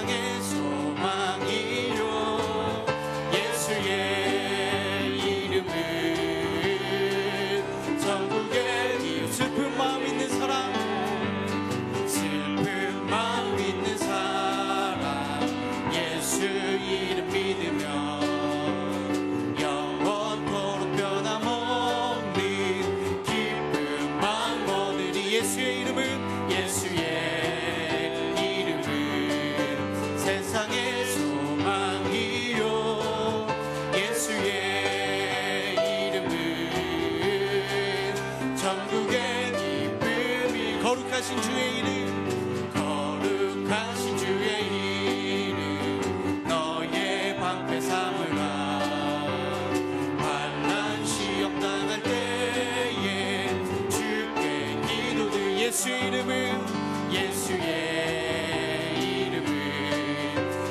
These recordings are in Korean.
세상의 소망이요 예수의 이름은 전국에 슬픈 마음 있는 사람 예수 이름 믿으며 영원토록 변함없는 기쁨 마음 얻으리 예수의 이름은 세상의 소망이요 예수의 이름은 전국의 기쁨이 거룩하신 주의 이름 거룩하신 주의 이름 너의 방패 삼으라 환난 시험 당할 때에 주께 기도드 예수의 이름은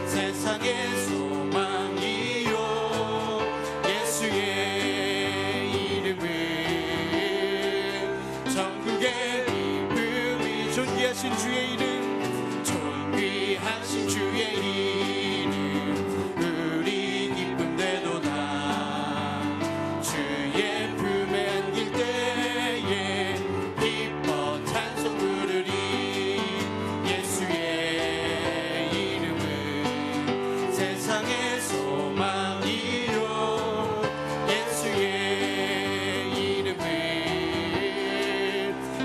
세상의 소망이요 예수의 이름은 전국의 기쁨이 존귀하신 주의 이름 존귀하신 주의 이름 우리 기쁨 되도다 주의 품에 안길 때에 기뻐 찬송 부르리 예수의 이름은 세상의 소망이요 예수의 이름은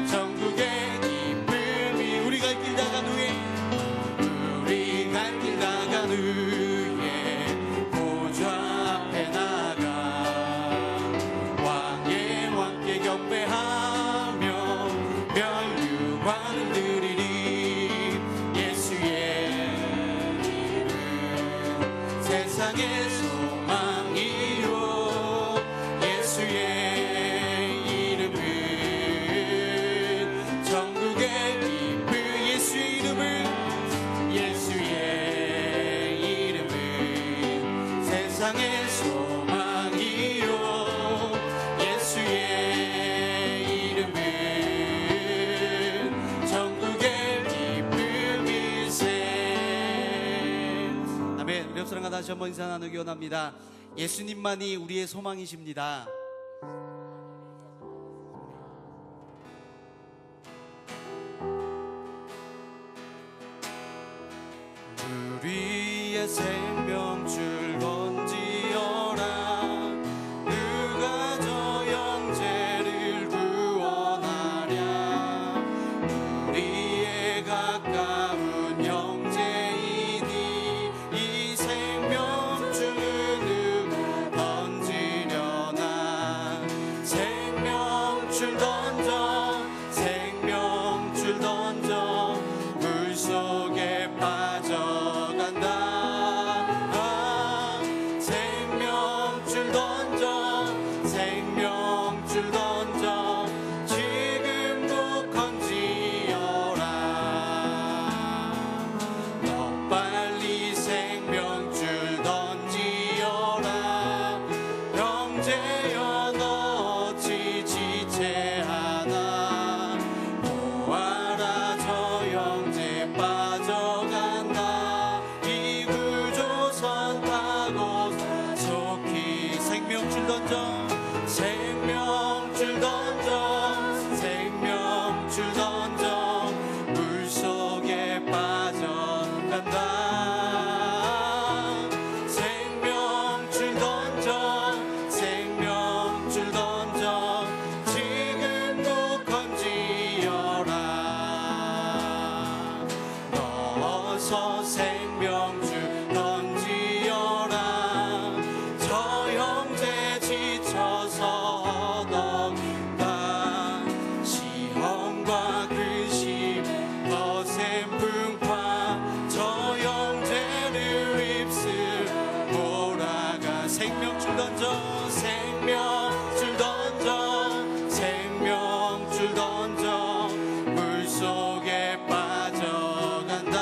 전국의 기쁨이 우리 갈 길 나간 후에 보좌 앞에 나가 왕의 왕께 경배하며 멸류관을 드리리 예수의 이름 세상의 소망이요 예수의 이름은 전국의 기쁨 예수의 이름은 세상의 소망이요 예수의 이름은 전국의 기쁨이세 아멘. 우리 옆사람과 다시 한번 인사 나누기 원합니다. 예수님만이 우리의 소망이십니다. 우리의 생명줄 던지어라 누가 저 형제를 구원하랴 우리의 가까운 형제이니 이 생명줄을 누구 던지려나 생명줄 던져 생명줄 던져 물속에 빠져간다 생명줄 던져 생명줄 던져 지금도 건지어라 더 빨리 생명줄 던지어라 형제여 너 어찌 지체하나 보아라 저 형제 빠져간다 이 구조선 타고 속히 생명줄 던져 생명줄 던져 생명줄 던져 물속에 빠져간다 생명줄 던져 생명줄 던져 지금도 건지어라 넣어서 생명줄 던지어라 저 형제 지쳐서 얻어가 시험과 근심 거센 풍파 저 형제를 입술 몰아가 생명줄 던져 생명줄 던져 생명줄 던져 물속에 빠져간다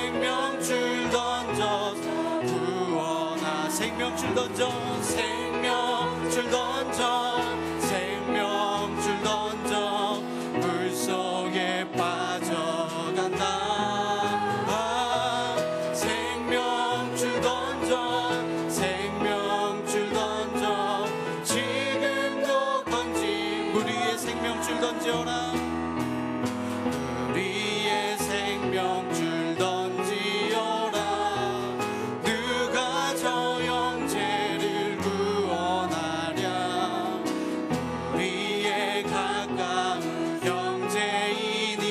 생명줄 던져 구원아 생명줄 던져 생명줄 던져 생명줄 던져 물속에 빠져간다 생명줄 던져 생명줄 던져 지금도 던지 물 위에 생명줄 던져라 물 위에 생명줄 던지어라 누가 저 형제를 구원하랴 우리의 가까운 형제이니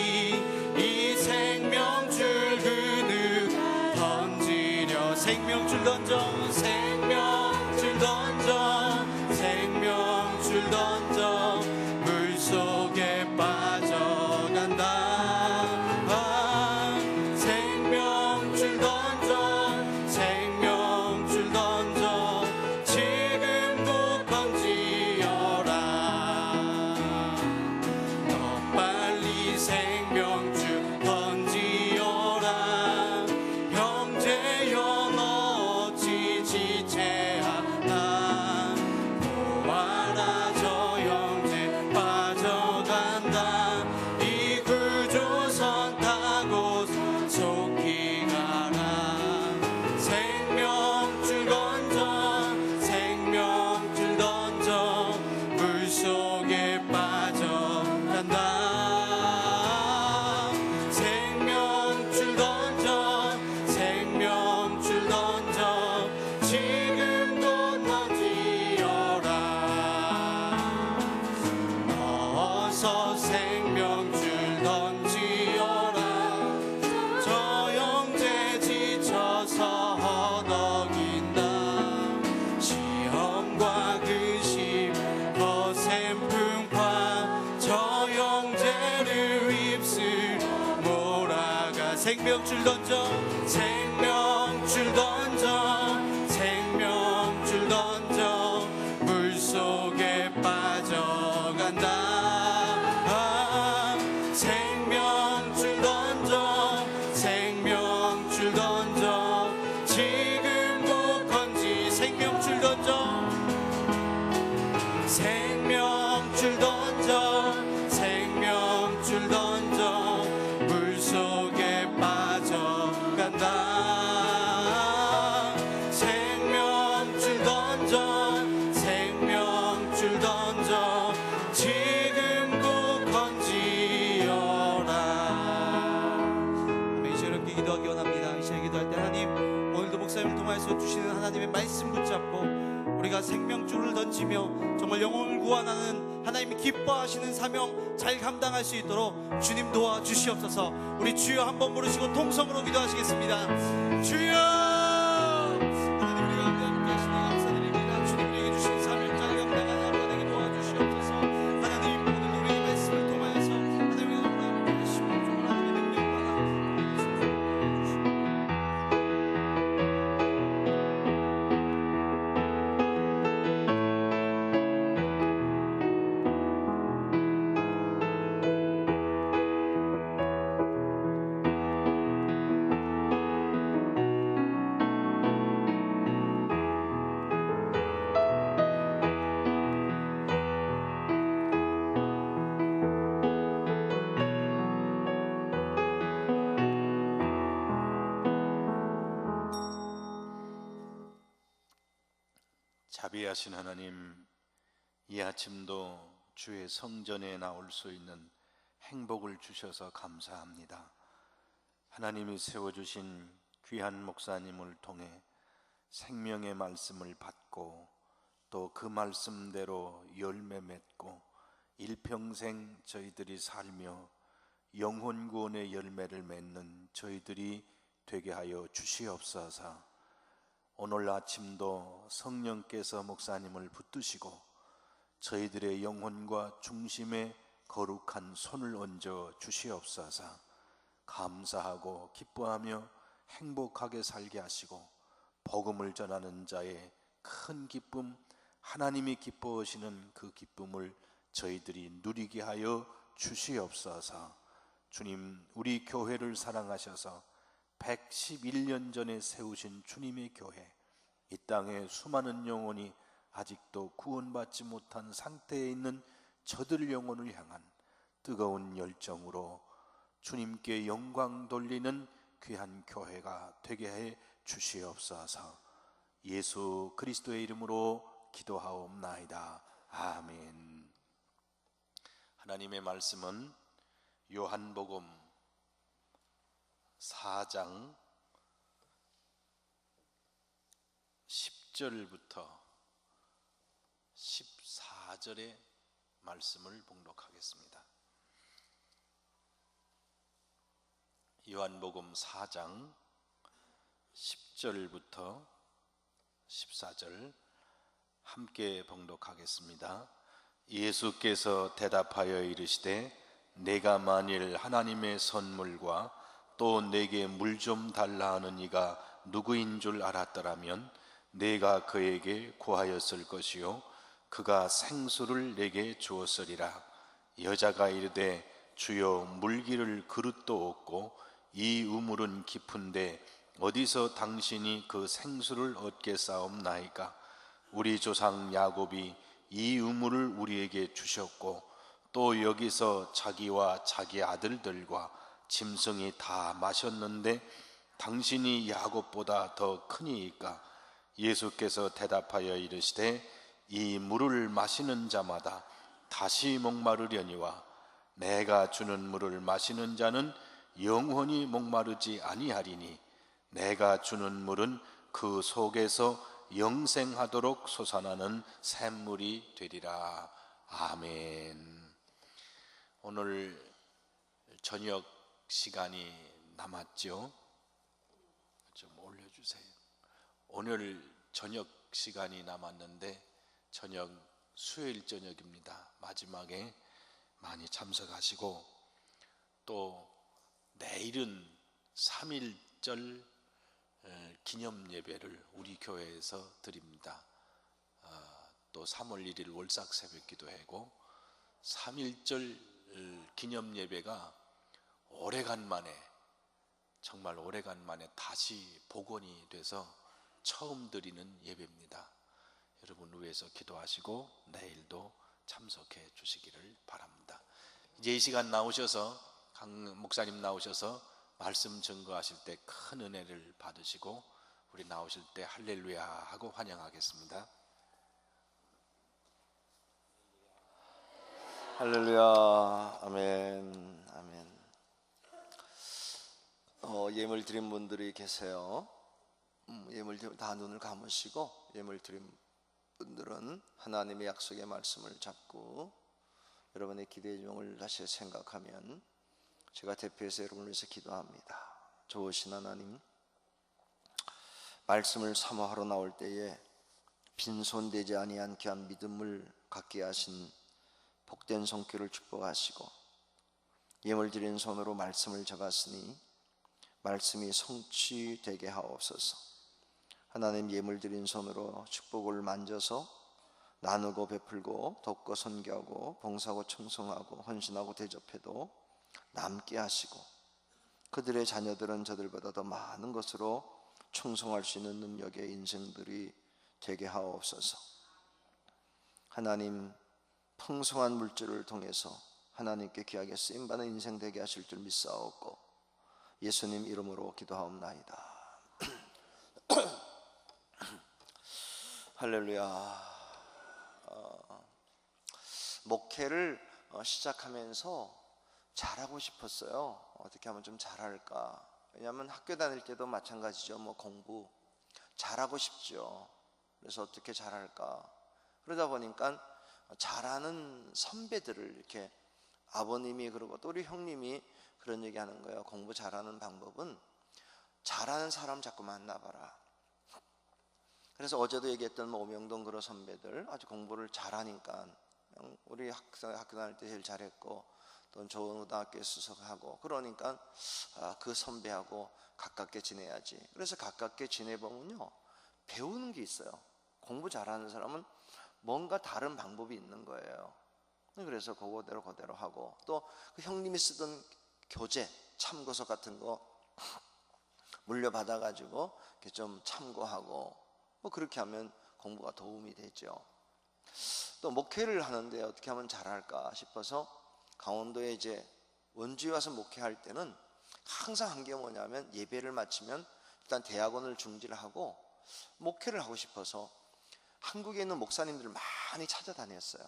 이 생명줄 그누 던지려 생명줄 던져 생명줄 던져 생명줄 던져 물속에 빠져간다 생명줄 던져 생명줄 던져 지금도 던지어라 더 빨리 생명줄 던지어라 형제여 너 어찌 지체하나 보아라 저 형제 빠져간다 이 구조선 타고 속히 가라 생명줄 던져 생명줄 던져 물속에 빠져간다 생명줄 던져 생명줄 던져 지금도 던지어라 어서 생명줄 던지어라 저 형제 지쳐서 허덕인다 시험과 근심 거센 풍파 저 형제를 입술 몰아가 생명줄 던져 생명줄 던져 생명줄 던져 물속에 빠져간다 생명줄 던져 생명줄 던져 지금도 건지 생명줄 던져 생명줄 던져 생명줄 던져 물속에 빠져간다 생명줄 던져 생명줄 던져 지금도 건지어라 아멘. 이제 이렇게 기도하기 원합니다. 이 시간에 기도할 때 하나님 오늘도 목사님을 통하여서 주시는 하나님의 말씀 붙잡고 우리가 생명줄을 던지며 정말 영혼을 구원하는 하나님이 기뻐하시는 사명 잘 감당할 수 있도록 주님 도와주시옵소서. 우리 주여 한번 부르시고 통성으로 기도하시겠습니다. 주여 하나님 우리가 함께 하시니 감사드립니다. 주님 우리에게 주신 사명 잘 감당하는 하루 되게 도와주시옵소서. 하나님 오늘 우리의 말씀을 통하여서 하나님의 영광을 하시고 하나님의 능력과 자비하신 하나님, 이 아침도 주의 성전에 나올 수 있는 행복을 주셔서 감사합니다. 하나님이 세워주신 귀한 목사님을 통해 생명의 말씀을 받고 또 그 말씀대로 열매 맺고 일평생 저희들이 살며 영혼 구원의 열매를 맺는 저희들이 되게 하여 주시옵소서. 오늘 아침도 성령께서 목사님을 붙드시고 저희들의 영혼과 중심에 거룩한 손을 얹어 주시옵소서. 감사하고 기뻐하며 행복하게 살게 하시고 복음을 전하는 자의 큰 기쁨, 하나님이 기뻐하시는 그 기쁨을 저희들이 누리게 하여 주시옵소서. 주님, 우리 교회를 사랑하셔서 111년 전에 세우신 주님의 교회, 이 땅에 수많은 영혼이 아직도 구원받지 못한 상태에 있는 저들 영혼을 향한 뜨거운 열정으로 주님께 영광 돌리는 귀한 교회가 되게 해 주시옵소서. 예수 그리스도의 이름으로 기도하옵나이다. 아멘. 하나님의 말씀은 요한복음 4장 10절부터 14절의 말씀을 봉독하겠습니다. 요한복음 4장 10절부터 14절 함께 봉독하겠습니다. 예수께서 대답하여 이르시되 내가 만일 하나님의 선물과 또 내게 물 좀 달라 하는 이가 누구인 줄 알았더라면 내가 그에게 구하였을 것이요 그가 생수를 내게 주었으리라. 여자가 이르되 주여 물기를 그릇도 없고 이 우물은 깊은데 어디서 당신이 그 생수를 얻겠사옵나이까? 우리 조상 야곱이 이 우물을 우리에게 주셨고 또 여기서 자기와 자기 아들들과 짐승이 다 마셨는데 당신이 야곱보다 더 크니이까? 예수께서 대답하여 이르시되 이 물을 마시는 자마다 다시 목마르려니와 내가 주는 물을 마시는 자는 영원히 목마르지 아니하리니 내가 주는 물은 그 속에서 영생하도록 솟아나는 샘물이 되리라. 아멘. 오늘 저녁 시간이 남았죠? 좀 올려주세요. 오늘 저녁 시간이 남았는데 저녁 수요일 저녁입니다. 마지막에 많이 참석하시고 또 내일은 3.1절 기념 예배를 우리 교회에서 드립니다. 또 3월 1일 월삭 새벽 기도회고 3.1절 기념 예배가 오래간만에 정말 오래간만에 다시 복원이 돼서 처음 드리는 예배입니다. 여러분 위해서 기도하시고 내일도 참석해 주시기를 바랍니다. 이제 이 시간 나오셔서 강 목사님 나오셔서 말씀 증거하실 때 큰 은혜를 받으시고 우리 나오실 때 할렐루야 하고 환영하겠습니다. 할렐루야. 아멘. 아멘. 예물 드린 분들이 계세요. 예물 다 눈을 감으시고 예물 드린 분들은 하나님의 약속의 말씀을 잡고 여러분의 기대의 종을 다시 생각하면 제가 대표해서 여러분을 위해서 기도합니다. 좋으신 하나님, 말씀을 사모하러 나올 때에 빈손되지 아니한 귀한 믿음을 갖게 하신 복된 손길을 축복하시고 예물 드린 손으로 말씀을 잡았으니 말씀이 성취되게 하옵소서. 하나님, 예물 드린 손으로 축복을 만져서 나누고 베풀고 돕고 선교하고 봉사하고 청송하고 헌신하고 대접해도 남게 하시고 그들의 자녀들은 저들보다 더 많은 것으로 충성할 수 있는 능력의 인생들이 되게 하옵소서. 하나님, 풍성한 물질을 통해서 하나님께 귀하게 쓰임받는 인생 되게 하실 줄 믿사옵고 예수님 이름으로 기도하옵나이다. 할렐루야. 목회를 시작하면서 잘하고 싶었어요. 어떻게 하면 좀 잘할까? 왜냐하면 학교 다닐 때도 마찬가지죠. 공부 잘하고 싶죠. 그래서 어떻게 잘할까? 그러다 보니까 잘하는 선배들을 이렇게 아버님이 그러고 또 우리 형님이 그런 얘기 하는 거예요. 공부 잘하는 방법은 잘하는 사람 자꾸 만나봐라. 그래서 어제도 얘기했던 오명동 그런 선배들 아주 공부를 잘하니까 우리 학교 다닐 때 제일 잘했고 또 좋은 고등학교에 수석하고 그러니까 그 선배하고 가깝게 지내야지. 그래서 가깝게 지내보면요 배우는 게 있어요. 공부 잘하는 사람은 뭔가 다른 방법이 있는 거예요. 그래서 그대로 하고 또 그 형님이 쓰던 교재 참고서 같은 거 물려받아가지고 이렇게 좀 참고하고 뭐 그렇게 하면 공부가 도움이 되죠. 또 목회를 하는데 어떻게 하면 잘할까 싶어서 강원도에 이제 원주에 와서 목회할 때는 항상 한 게 뭐냐면 예배를 마치면 일단 대학원을 중지하고 목회를 하고 싶어서 한국에 있는 목사님들을 많이 찾아다녔어요.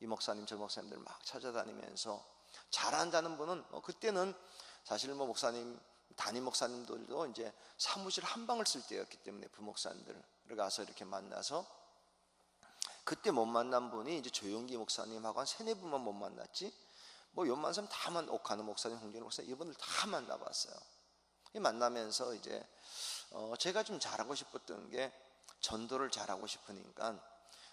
이 목사님 저 목사님들 막 찾아다니면서 잘한다는 분은 그때는 사실 뭐 목사님 담임 목사님들도 이제 사무실 한 방을 쓸 때였기 때문에 부목사님들을 가서 이렇게 만나서 그때 못 만난 분이 이제 조용기 목사님하고 한 3-4분만 못 만났지 뭐 웬만한 사람 다 옥하는 목사님, 홍준호 목사님 이분들 다 만나봤어요. 만나면서 이제 제가 좀 잘하고 싶었던 게 전도를 잘하고 싶으니까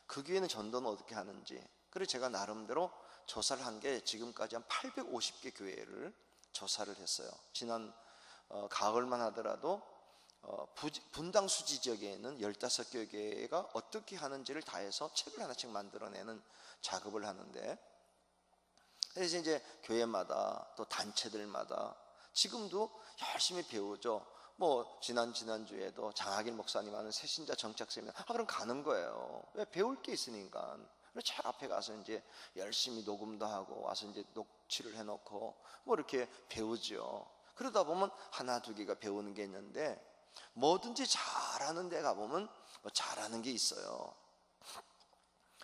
그 교회는 전도는 어떻게 하는지 그래서 제가 나름대로 조사를 한 게 지금까지 한 850개 교회를 조사를 했어요. 지난 가을만 하더라도 분당 수지 지역에 있는 15개가 어떻게 하는지를 다 해서 책을 하나씩 만들어내는 작업을 하는데 그래서 이제 교회마다 또 단체들마다 지금도 열심히 배우죠. 뭐 지난주에도 장학일 목사님 하는 새신자 정착 세미나 그럼 가는 거예요. 왜? 배울 게 있으니까. 그래서 제 앞에 가서 이제 열심히 녹음도 하고 와서 이제 녹취를 해놓고 뭐 이렇게 배우죠. 그러다 보면 1-2개가 배우는 게 있는데 뭐든지 잘하는 데 가보면 뭐 잘하는 게 있어요.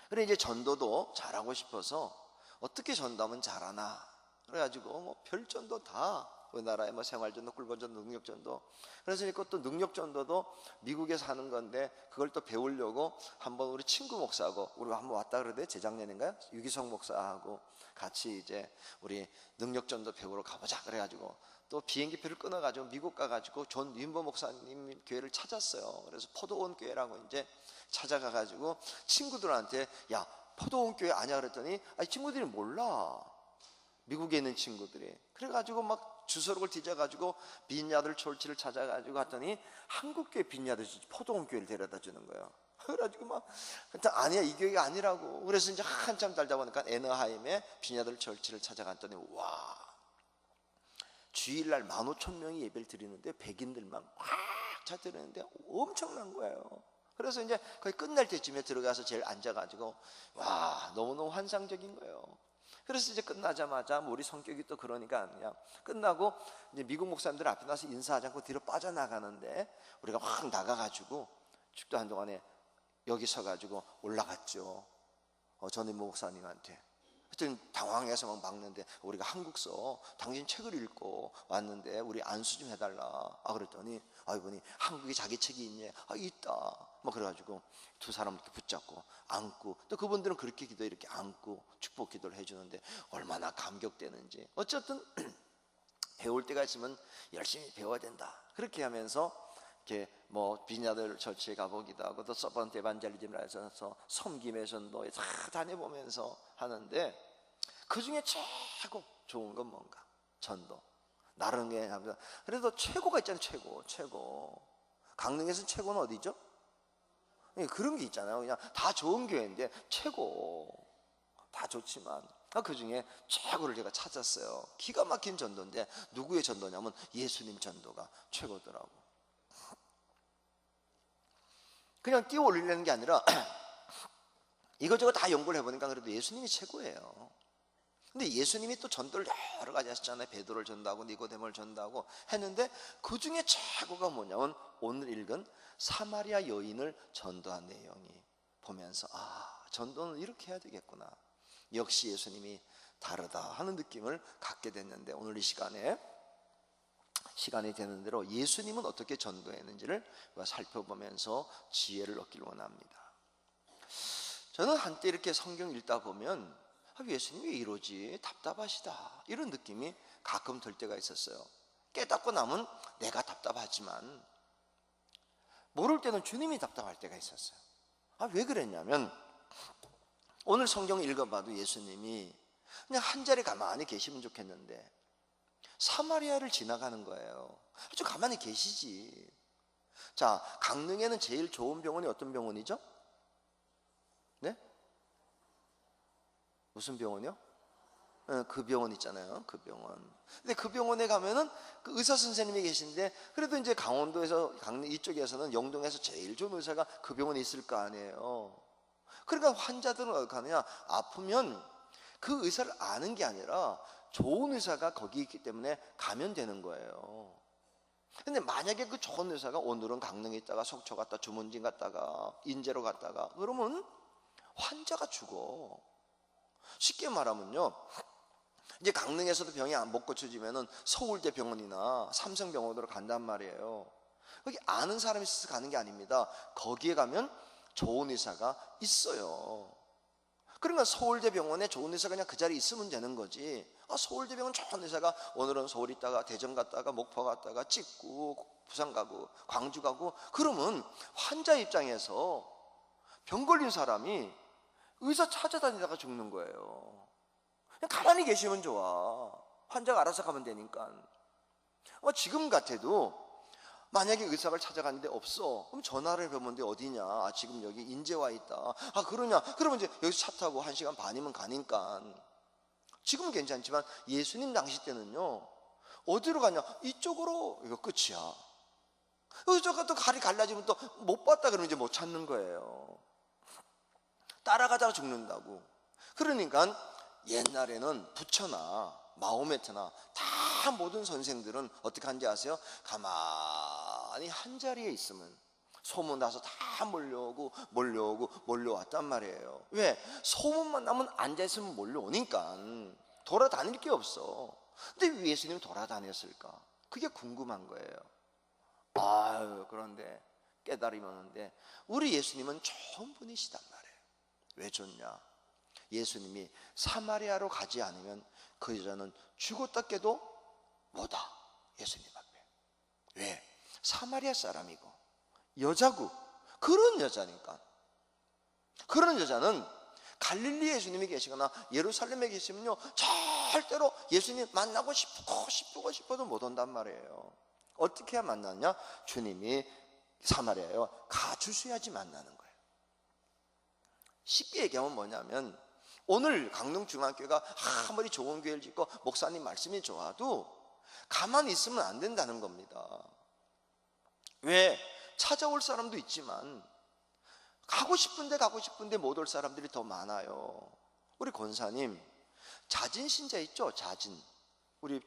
그래 이제 전도도 잘하고 싶어서 어떻게 전도하면 잘하나 그래가지고 뭐 별전도 다 우리나라의 뭐 생활전도, 꿀벌전도, 능력전도 그래서 또 능력전도도 미국에서 하는 건데 그걸 또 배우려고 한번 우리 친구 목사하고 우리가 한번 왔다 그러대 재작년인가요? 유기성 목사하고 같이 이제 우리 능력전도 배우러 가보자 그래가지고 또 비행기표를 끊어가지고 미국 가가지고 존 윈버 목사님 교회를 찾았어요. 그래서 포도원 교회라고 이제 찾아가가지고 친구들한테 야 포도원 교회 아냐 그랬더니 아니 친구들이 몰라. 미국에 있는 친구들이. 그래가지고 막 주소록을 뒤져가지고 빈야들 철치를 찾아가지고 갔더니 한국교회 빈야들 포도원 교회를 데려다 주는 거예요. 그래가지고 막 아니야 이 교회가 아니라고. 그래서 이제 한참 달다 보니까 애너하임에 빈야들 철치를 찾아갔더니 와 주일날 15,000명이 예배를 드리는데 백인들만 꽉 차 드리는데 엄청난 거예요. 그래서 이제 거의 끝날 때쯤에 들어가서 제일 앉아가지고 와 너무너무 환상적인 거예요. 그래서 이제 끝나자마자 뭐 우리 성격이 또 그러니까 그냥 끝나고 이제 미국 목사님들 앞에 나서 인사하지 않고 뒤로 빠져나가는데 우리가 확 나가가지고 축도한 동안에 여기 서가지고 올라갔죠. 전임 목사님한테. 하여튼 당황해서 막 막는데 우리가 한국서 당신 책을 읽고 왔는데 우리 안수 좀 해달라. 그랬더니 이분이 한국에 자기 책이 있냐? 있다. 뭐 그래가지고 두 사람 이렇게 붙잡고 안고 또 그분들은 그렇게 기도 이렇게 안고 축복 기도를 해주는데 얼마나 감격되는지. 어쨌든 배울 때가 있으면 열심히 배워야 된다. 그렇게 하면서 이렇게 뭐 비냐들 처치에 가보기도 하고 또 서번트 에반젤리즘을 해서 섬김의 전도에 다 다녀보면서 하는데 그 중에 최고 좋은 건 뭔가? 전도. 나름의 합니다. 그래도 최고가 있잖아요. 최고. 강릉에서는 최고는 어디죠? 그런 게 있잖아요. 그냥 다 좋은 교회인데 최고. 다 좋지만 그 중에 최고를 제가 찾았어요. 기가 막힌 전도인데 누구의 전도냐면 예수님 전도가 최고더라고. 그냥 띄워 올리려는 게 아니라 이것저것 다 연구를 해보니까 그래도 예수님이 최고예요. 근데 예수님이 또 전도를 여러 가지 하셨잖아요. 베드로를 전도하고 니고데모를 전도하고 했는데 그 중에 최고가 뭐냐면 오늘 읽은 사마리아 여인을 전도한 내용이 보면서 전도는 이렇게 해야 되겠구나. 역시 예수님이 다르다 하는 느낌을 갖게 됐는데 오늘 이 시간이 되는 대로 예수님은 어떻게 전도했는지를 살펴보면서 지혜를 얻기를 원합니다. 저는 한때 이렇게 성경 읽다 보면 예수님 왜 이러지? 답답하시다. 이런 느낌이 가끔 들 때가 있었어요. 깨닫고 나면 내가 답답하지만 모를 때는 주님이 답답할 때가 있었어요. 왜 그랬냐면 오늘 성경 읽어봐도 예수님이 그냥 한 자리 가만히 계시면 좋겠는데 사마리아를 지나가는 거예요. 아주 가만히 계시지. 자, 강릉에는 제일 좋은 병원이 어떤 병원이죠? 네? 무슨 병원이요? 그 병원 있잖아요. 그 병원. 근데 그 병원에 가면은 그 의사 선생님이 계신데, 그래도 이제 강원도에서, 강릉 이쪽에서는 영동에서 제일 좋은 의사가 그 병원에 있을 거 아니에요. 그러니까 환자들은 어떻게 하느냐, 아프면 그 의사를 아는 게 아니라 좋은 의사가 거기 있기 때문에 가면 되는 거예요. 근데 만약에 그 좋은 의사가 오늘은 강릉에 있다가 속초 갔다 주문진 갔다가 인제로 갔다가 그러면 환자가 죽어. 쉽게 말하면요, 이제 강릉에서도 병이 못 고쳐지면은 서울대 병원이나 삼성병원으로 간단 말이에요. 거기 아는 사람이 있어서 가는 게 아닙니다. 거기에 가면 좋은 의사가 있어요. 그러니까 서울대 병원에 좋은 의사가 그냥 그 자리에 있으면 되는 거지. 서울대 병원 좋은 의사가 오늘은 서울 있다가 대전 갔다가 목포 갔다가 찍고 부산 가고 광주 가고 그러면 환자 입장에서 병 걸린 사람이 의사 찾아다니다가 죽는 거예요. 그냥 가만히 계시면 좋아. 환자가 알아서 가면 되니까. 지금 같아도 만약에 의사를 찾아가는데 없어, 그럼 전화를 해보면 돼. 어디냐? 지금 여기 인제 와 있다. 그러냐? 그러면 이제 여기서 차 타고 1시간 반이면 가니까. 지금은 괜찮지만 예수님 당시 때는요, 어디로 가냐? 이쪽으로. 이거 끝이야. 이쪽가 또 갈이 갈라지면 또 못 봤다 그러면 이제 못 찾는 거예요. 따라가다가 죽는다고. 그러니까 옛날에는 부처나 마호메트나 다 모든 선생들은 어떻게 하는지 아세요? 가만히 한 자리에 있으면 소문 나서 다 몰려왔단 말이에요. 왜? 소문만 나면 앉아있으면 몰려오니까. 돌아다닐 게 없어. 근데 왜 예수님이 돌아다녔을까? 그게 궁금한 거예요. 그런데 깨달음이 오는데 우리 예수님은 좋은 분이시단 말이에요. 왜 좋냐? 예수님이 사마리아로 가지 않으면 그 여자는 죽었다 깨도 못와. 예수님 앞에. 왜? 사마리아 사람이고 여자고. 그런 여자니까. 그런 여자는 갈릴리에 예수님이 계시거나 예루살렘에 계시면요, 절대로 예수님 만나고 싶어도 못 온단 말이에요. 어떻게 해야 만나냐? 주님이 사마리아에 가주셔야지 만나는 거예요. 쉽게 얘기하면 뭐냐면, 오늘 강릉중앙교회가 아무리 좋은 교회를 짓고 목사님 말씀이 좋아도 가만히 있으면 안 된다는 겁니다. 왜? 찾아올 사람도 있지만 가고 싶은데 못 올 사람들이 더 많아요. 우리 권사님 자진신자 있죠? 자진. 우리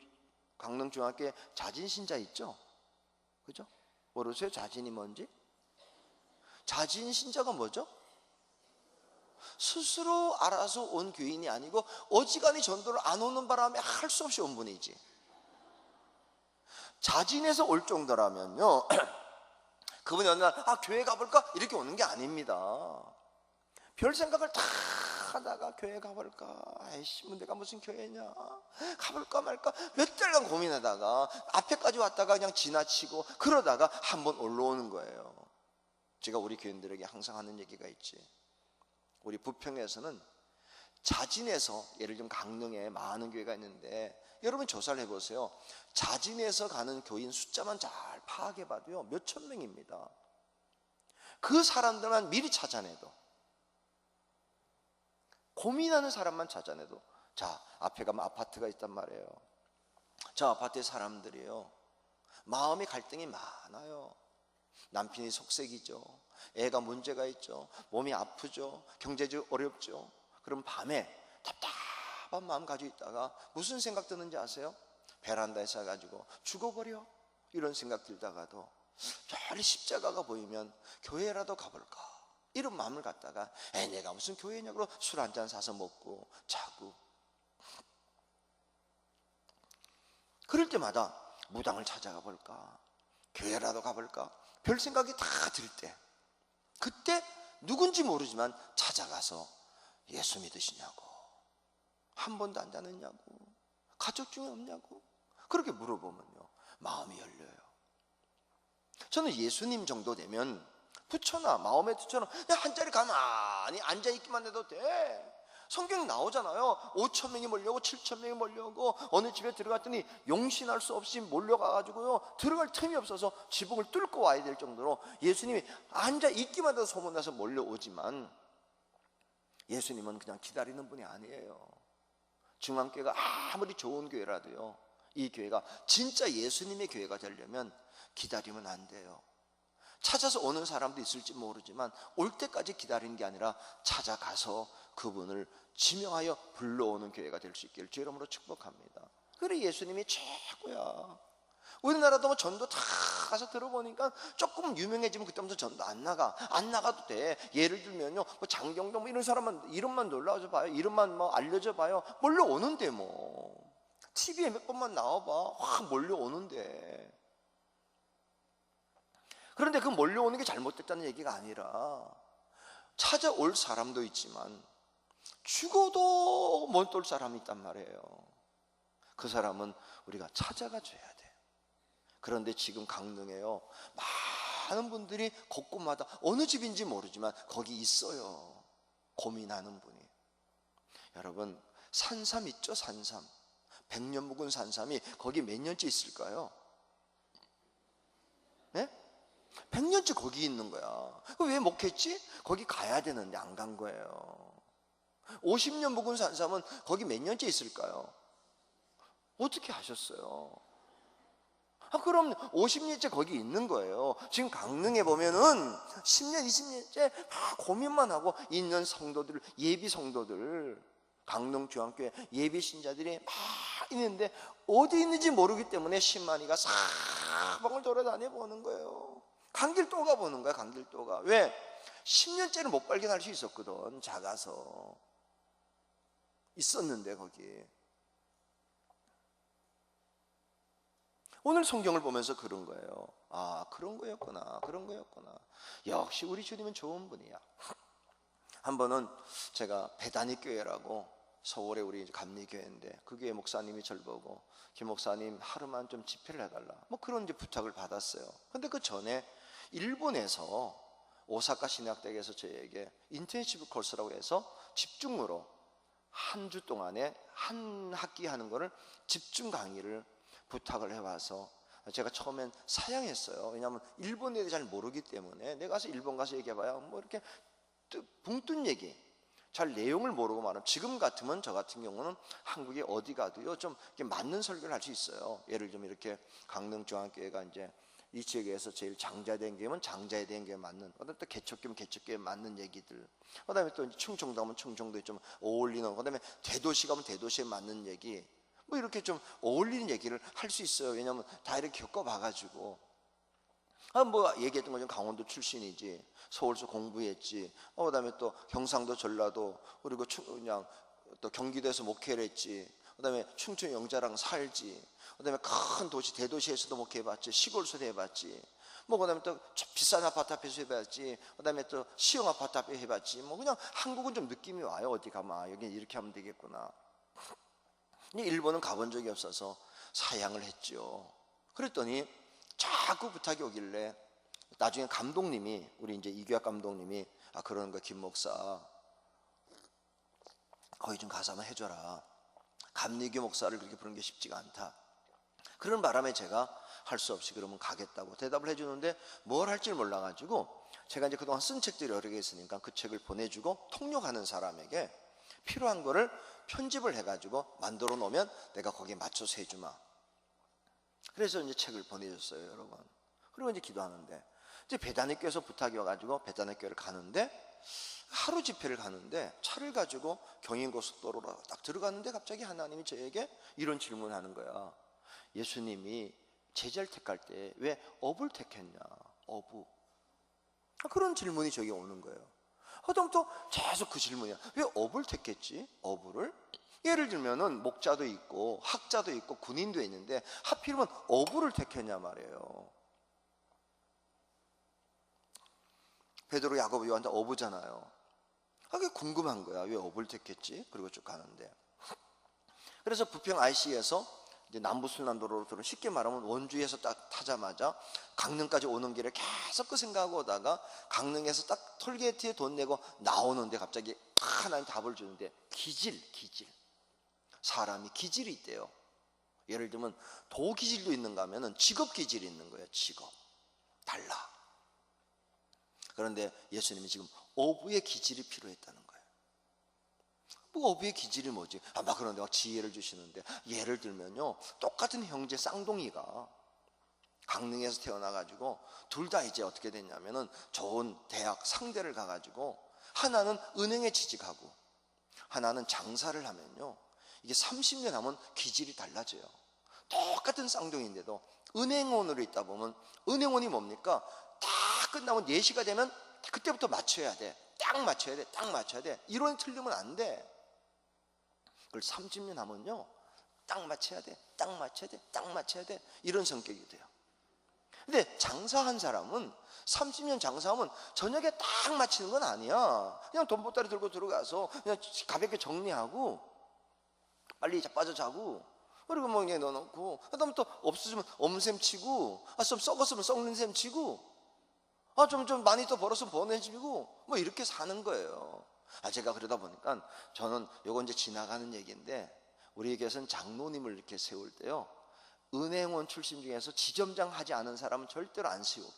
강릉중앙교회 자진신자 있죠? 그죠? 모르세요? 자진이 뭔지? 자진신자가 뭐죠? 스스로 알아서 온 교인이 아니고 어지간히 전도를 안 오는 바람에 할 수 없이 온 분이지. 자진해서 올 정도라면요, 그분이 어느 날 교회 가볼까? 이렇게 오는 게 아닙니다. 별 생각을 다 하다가 교회 가볼까? 아이씨, 뭐 내가 무슨 교회냐? 가볼까 말까? 몇 달간 고민하다가 앞에까지 왔다가 그냥 지나치고 그러다가 한번 올라오는 거예요. 제가 우리 교인들에게 항상 하는 얘기가 있지. 우리 부평에서는 자진해서, 예를 들면 강릉에 많은 교회가 있는데 여러분 조사를 해보세요. 자진해서 가는 교인 숫자만 잘 파악해봐도요, 몇천 명입니다. 그 사람들만 미리 찾아내도, 고민하는 사람만 찾아내도, 자, 앞에 가면 아파트가 있단 말이에요. 저 아파트의 사람들이요, 마음의 갈등이 많아요. 남편이 속색이죠. 애가 문제가 있죠. 몸이 아프죠. 경제적으로 어렵죠. 그럼 밤에 답답한 마음 가지고 있다가 무슨 생각 드는지 아세요? 베란다에서 가지고 죽어버려, 이런 생각 들다가도 저리 십자가가 보이면 교회라도 가볼까, 이런 마음을 갖다가 내가 무슨 교회냐고 술 한잔 사서 먹고 자고, 그럴 때마다 무당을 찾아가 볼까, 교회라도 가볼까, 별 생각이 다 들 때, 그때 누군지 모르지만 찾아가서 예수 믿으시냐고, 한 번도 안 다녔냐고, 가족 중에 없냐고, 그렇게 물어보면요, 마음이 열려요. 저는 예수님 정도 되면 부처나 마호메트처럼 그냥 한 자리 가만히 앉아있기만 해도 돼. 성경에 나오잖아요. 5,000명이 몰려오고 7,000명이 몰려오고 어느 집에 들어갔더니 용신할 수 없이 몰려가가지고요, 들어갈 틈이 없어서 지붕을 뚫고 와야 될 정도로 예수님이 앉아있기만 해도 소문나서 몰려오지만 예수님은 그냥 기다리는 분이 아니에요. 중앙교회가 아무리 좋은 교회라도요, 이 교회가 진짜 예수님의 교회가 되려면 기다리면 안 돼요. 찾아서 오는 사람도 있을지 모르지만 올 때까지 기다리는 게 아니라 찾아가서 그분을 지명하여 불러오는 교회가 될 수 있기를 주의 이름으로 축복합니다. 그래, 예수님이 최고야. 우리나라도 뭐 전도 다 가서 들어보니까 조금 유명해지면 그때부터 전도 안 나가도 돼. 예를 들면요, 뭐 장경동 뭐 이런 사람만 이름만 놀라워져 봐요. 이름만 뭐 알려져 봐요. 몰려오는데 뭐 TV에 몇 번만 나와봐, 확 몰려오는데. 그런데 그 몰려오는 게 잘못됐다는 얘기가 아니라 찾아올 사람도 있지만 죽어도 못 올 사람이 있단 말이에요. 그 사람은 우리가 찾아가 줘야 돼. 그런데 지금 강릉에요, 많은 분들이 곳곳마다 어느 집인지 모르지만 거기 있어요. 고민하는 분이. 여러분, 산삼 있죠? 산삼. 100년 묵은 산삼이 거기 몇 년째 있을까요? 네? 100년째 거기 있는 거야. 왜 못 했지? 거기 가야 되는데 안 간 거예요. 50년 묵은 산삼은 거기 몇 년째 있을까요? 어떻게 하셨어요? 그럼 50년째 거기 있는 거예요. 지금 강릉에 보면은 10년, 20년째 고민만 하고 있는 성도들, 예비 성도들, 강릉중앙교회 예비 신자들이 막 있는데 어디 있는지 모르기 때문에 신만이가 사방을 돌아다녀 보는 거예요. 강길 또 가보는 거야, 강길 또 가. 왜? 10년째는 못 발견할 수 있었거든. 작아서 있었는데 거기. 오늘 성경을 보면서 그런 거예요. 아, 그런 거였구나, 그런 거였구나. 역시 우리 주님은 좋은 분이야. 한 번은 제가 배다니 교회라고, 서울에 우리 감리교회인데 그 교회 목사님이 저를 보고 김 목사님 하루만 좀 집회를 해달라, 뭐 그런 이제 부탁을 받았어요. 근데 그 전에 일본에서 오사카 신학대학에서 저에게 인텐시브 코스라고 해서 집중으로 한 주 동안에 한 학기 하는 거를 집중 강의를 부탁을 해와서 제가 처음엔 사양했어요. 왜냐하면 일본에 대해 잘 모르기 때문에 내가 가서 일본 가서 얘기해봐야 뭐 이렇게 붕 뜬 얘기, 잘 내용을 모르고 말하면, 지금 같으면 저 같은 경우는 한국에 어디 가도요 좀 이렇게 맞는 설교를 할 수 있어요. 예를 들면 이렇게 강릉중앙교회가 이제 이 지역에서 제일 장자된 교회면 장자에 대한 교회에 맞는, 그다음에 또 개척교회면 개척교회에 맞는 얘기들, 그다음에 또 충청도 하면 충청도에 좀 어울리는, 그다음에 대도시 가면 대도시에 맞는 얘기, 뭐 이렇게 좀 어울리는 얘기를 할 수 있어요. 왜냐하면 다 이렇게 겪어봐가지고. 뭐 얘기했던 거죠. 강원도 출신이지, 서울서 공부했지, 그다음에 또 경상도, 전라도, 그리고 그냥 또 경기도에서 목회를 했지, 그다음에 충청 영자랑 살지, 그다음에 큰 도시 대도시에서도 목회해봤지, 시골서도 해봤지, 뭐 그다음에 또 비싼 아파트 앞에서 해봤지, 그다음에 또 시형 아파트 앞에 해봤지. 뭐 그냥 한국은 좀 느낌이 와요. 어디 가면 여기 이렇게 하면 되겠구나. 일본은 가본 적이 없어서 사양을 했죠. 그랬더니 자꾸 부탁이 오길래 나중에 감독님이, 우리 이제 이규학 감독님이 그러는 거야, 김 목사 거기 좀 가서 한번 해줘라. 감리교 목사를 그렇게 부르는 게 쉽지가 않다. 그런 바람에 제가 할 수 없이 그러면 가겠다고 대답을 해주는데 뭘 할지 몰라가지고 제가 이제 그동안 쓴 책들이 여러 개 있으니까 그 책을 보내주고 통역하는 사람에게 필요한 거를 편집을 해가지고 만들어 놓으면 내가 거기에 맞춰서 해주마. 그래서 이제 책을 보내줬어요, 여러분. 그리고 이제 기도하는데 이제 배단의교회에서 부탁이 와가지고 배단의교회를 가는데, 하루 집회를 가는데 차를 가지고 경인고속도로로 딱 들어갔는데 갑자기 하나님이 저에게 이런 질문을 하는 거야. 예수님이 제자를 택할 때 왜 어부를 택했냐, 어부. 그런 질문이 저에게 오는 거예요. 그다음부터 계속 그 질문이야. 왜 어부를 택했지? 어부를? 예를 들면은 목자도 있고 학자도 있고 군인도 있는데 하필이면 어부를 택했냐 말이에요. 베드로, 야고보, 요한 다 어부잖아요. 그게 궁금한 거야. 왜 어부를 택했지? 그리고 쭉 가는데, 그래서 부평 IC에서 이제 남부순환도로로 들어, 쉽게 말하면 원주에서 딱 타자마자 강릉까지 오는 길에 계속 그 생각하고 오다가 강릉에서 딱 톨게이트에 돈 내고 나오는데 갑자기 하나님 답을 주는데, 기질. 사람이 기질이 있대요. 예를 들면 도기질도 있는가 하면은 직업 기질이 있는 거예요. 직업. 달라. 그런데 예수님이 지금 어부의 기질이 필요했다는 거예요. 그 어부의 기질이 뭐지? 막 그런데 막 지혜를 주시는데, 예를 들면요, 똑같은 형제 쌍둥이가 강릉에서 태어나가지고 둘 다 이제 어떻게 됐냐면은 좋은 대학 상대를 가가지고 하나는 은행에 취직하고 하나는 장사를 하면요, 이게 30년 하면 기질이 달라져요. 똑같은 쌍둥이인데도 은행원으로 있다 보면, 은행원이 뭡니까? 다 끝나면 4시가 되면 그때부터 맞춰야 돼. 딱 맞춰야 돼. 딱 맞춰야 돼. 이론이 틀리면 안 돼. 그걸 30년 하면요, 딱 맞춰야 돼. 딱 맞춰야 돼. 딱 맞춰야 돼. 이런 성격이 돼요. 근데 장사한 사람은 30년 장사하면 저녁에 딱 맞추는 건 아니야. 그냥 돈 보따리 들고 들어가서 그냥 가볍게 정리하고 빨리 자빠져 자고, 그리고 뭐 그냥 넣어놓고, 그다음에 또 없어지면 엄셈 치고, 좀 썩었으면 썩는 셈 치고, 좀 많이 또 벌었으면 버내지고, 뭐 이렇게 사는 거예요. 제가 그러다 보니까 저는 요건 이제 지나가는 얘기인데, 우리 교회에서는 장로님을 이렇게 세울 때요, 은행원 출신 중에서 지점장 하지 않은 사람은 절대로 안 세워요.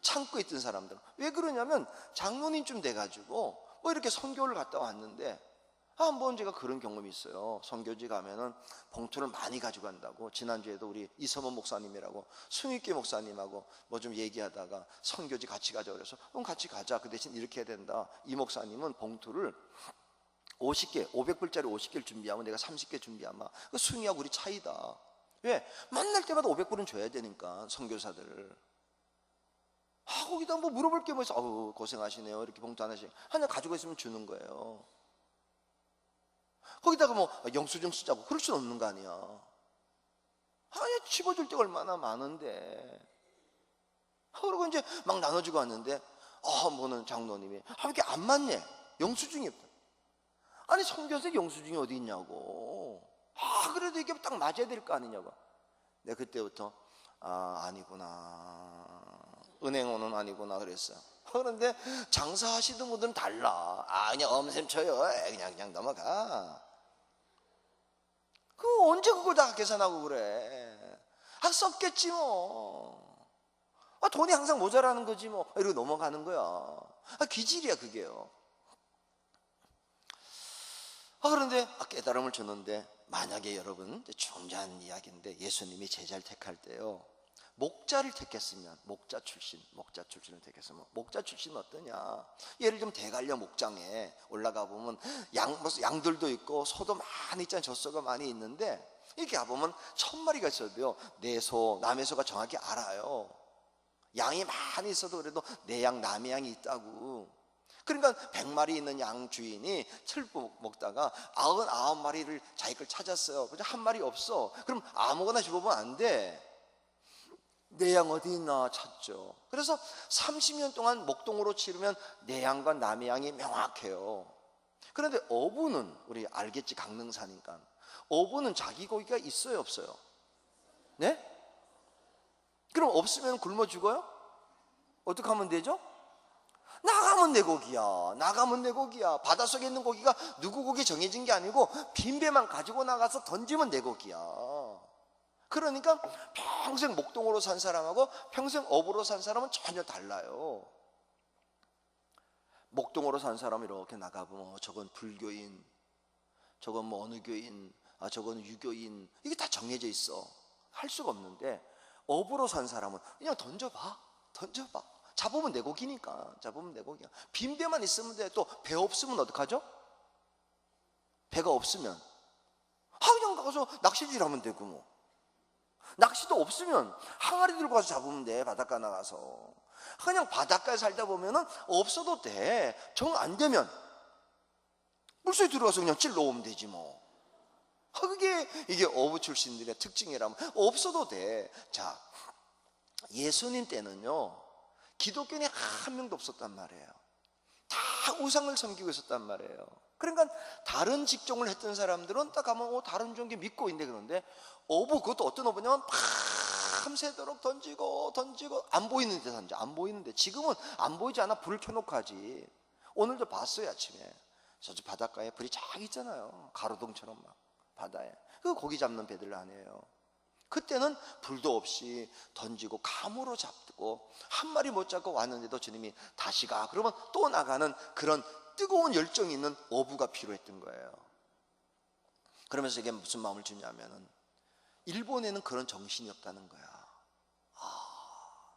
참고 있던 사람들은. 왜 그러냐면 장로님쯤 돼가지고 뭐 이렇게 선교를 갔다 왔는데, 한번 제가 그런 경험이 있어요. 선교지 가면은 봉투를 많이 가지고 간다고. 지난주에도 우리 이서문 목사님이라고 승익기 목사님하고 뭐 좀 얘기하다가 선교지 같이 가자 그래서 그럼 같이 가자. 그 대신 이렇게 해야 된다. 이 목사님은 봉투를 50개, 500불짜리 50개를 준비하면 내가 30개 준비하면 그 승희하고 우리 차이다. 왜? 만날 때마다 500불은 줘야 되니까, 선교사들. 거기다 뭐 물어볼 게 뭐 있어. 고생하시네요. 이렇게 봉투 하나씩 하나 가지고 있으면 주는 거예요. 거기다가 뭐 영수증 쓰자고 그럴 수는 없는 거 아니야. 집어줄 데가 얼마나 많은데. 그러고 이제 막 나눠주고 왔는데, 뭐는 장로님이 이게 안 맞네. 영수증이 없다. 아니 선교사에 영수증이 어디 있냐고. 그래도 이게 딱 맞아야 될 거 아니냐고. 내가 그때부터 아니구나, 은행원은 아니구나 그랬어요. 그런데 장사하시던 분들은 달라. 그냥 엄셈 쳐요. 그냥 넘어가. 언제 그걸 다 계산하고 그래. 썼겠지 뭐. 돈이 항상 모자라는 거지 뭐. 이러고 넘어가는 거야. 기질이야 그게요. 그런데 깨달음을 줬는데, 만약에 여러분, 중요한 이야기인데, 예수님이 제자를 택할 때요, 목자를 택했으면, 목자 출신을 택했으면, 목자 출신은 어떠냐? 예를 들면 대관령 목장에 올라가 보면 양들도 있고 소도 많이 있잖아요. 젖소가 많이 있는데, 이렇게 가보면 1000마리가 있어도요, 내 소, 남의 소가 정확히 알아요. 양이 많이 있어도 그래도 내 양, 남의 양이 있다고. 그러니까 100마리 있는 양 주인이 틀 먹다가 99마리를 자기 걸 찾았어요. 그래서 한 마리 없어. 그럼 아무거나 집어보면 안 돼. 내 양 어디 있나 찾죠. 그래서 30년 동안 목동으로 치르면 내 양과 남의 양이 명확해요. 그런데 어부는, 우리 알겠지, 강릉사니까. 어부는 자기 고기가 있어요 없어요? 네? 그럼 없으면 굶어 죽어요? 어떻게 하면 되죠? 나가면 내 고기야. 나가면 내 고기야. 바닷속에 있는 고기가 누구 고기 정해진 게 아니고 빈배만 가지고 나가서 던지면 내 고기야. 그러니까 평생 목동으로 산 사람하고 평생 어부로 산 사람은 전혀 달라요. 목동으로 산 사람은 이렇게 나가보면 저건 불교인, 저건 뭐 어느 교인, 저건 유교인, 이게 다 정해져 있어. 할 수가 없는데, 어부로 산 사람은 그냥 던져봐. 잡으면 내 고기니까. 잡으면 내 고기야. 빈배만 있으면 돼. 또 배 없으면 어떡하죠? 배가 없으면 그냥 가서 낚시질 하면 되고, 뭐 낚시도 없으면 항아리 들고 가서 잡으면 돼. 바닷가 나가서. 그냥 바닷가에 살다 보면은 없어도 돼. 정 안 되면 물속에 들어가서 그냥 찔러 오면 되지 뭐. 이게 어부 출신들의 특징이라면 없어도 돼. 자, 예수님 때는요, 기독교인이 한 명도 없었단 말이에요. 다 우상을 섬기고 있었단 말이에요. 그러니까 다른 직종을 했던 사람들은 딱 가면 다른 종교 믿고 있는데, 그런데 어부, 그것도 어떤 어부냐면 밤새도록 던지고 안 보이는 데 던져. 안 보이는데. 지금은 안 보이지 않아. 불을 켜놓고 하지. 오늘도 봤어요. 아침에 저쪽 바닷가에 불이 쫙 있잖아요. 가로등처럼 막 바다에. 그 고기 잡는 배들 아니에요. 그때는 불도 없이 던지고 감으로 잡고 한 마리 못 잡고 왔는데도 주님이 다시 가. 그러면 또 나가는 그런 뜨거운 열정이 있는 어부가 필요했던 거예요. 그러면서 이게 무슨 마음을 주냐면은 일본에는 그런 정신이 없다는 거야.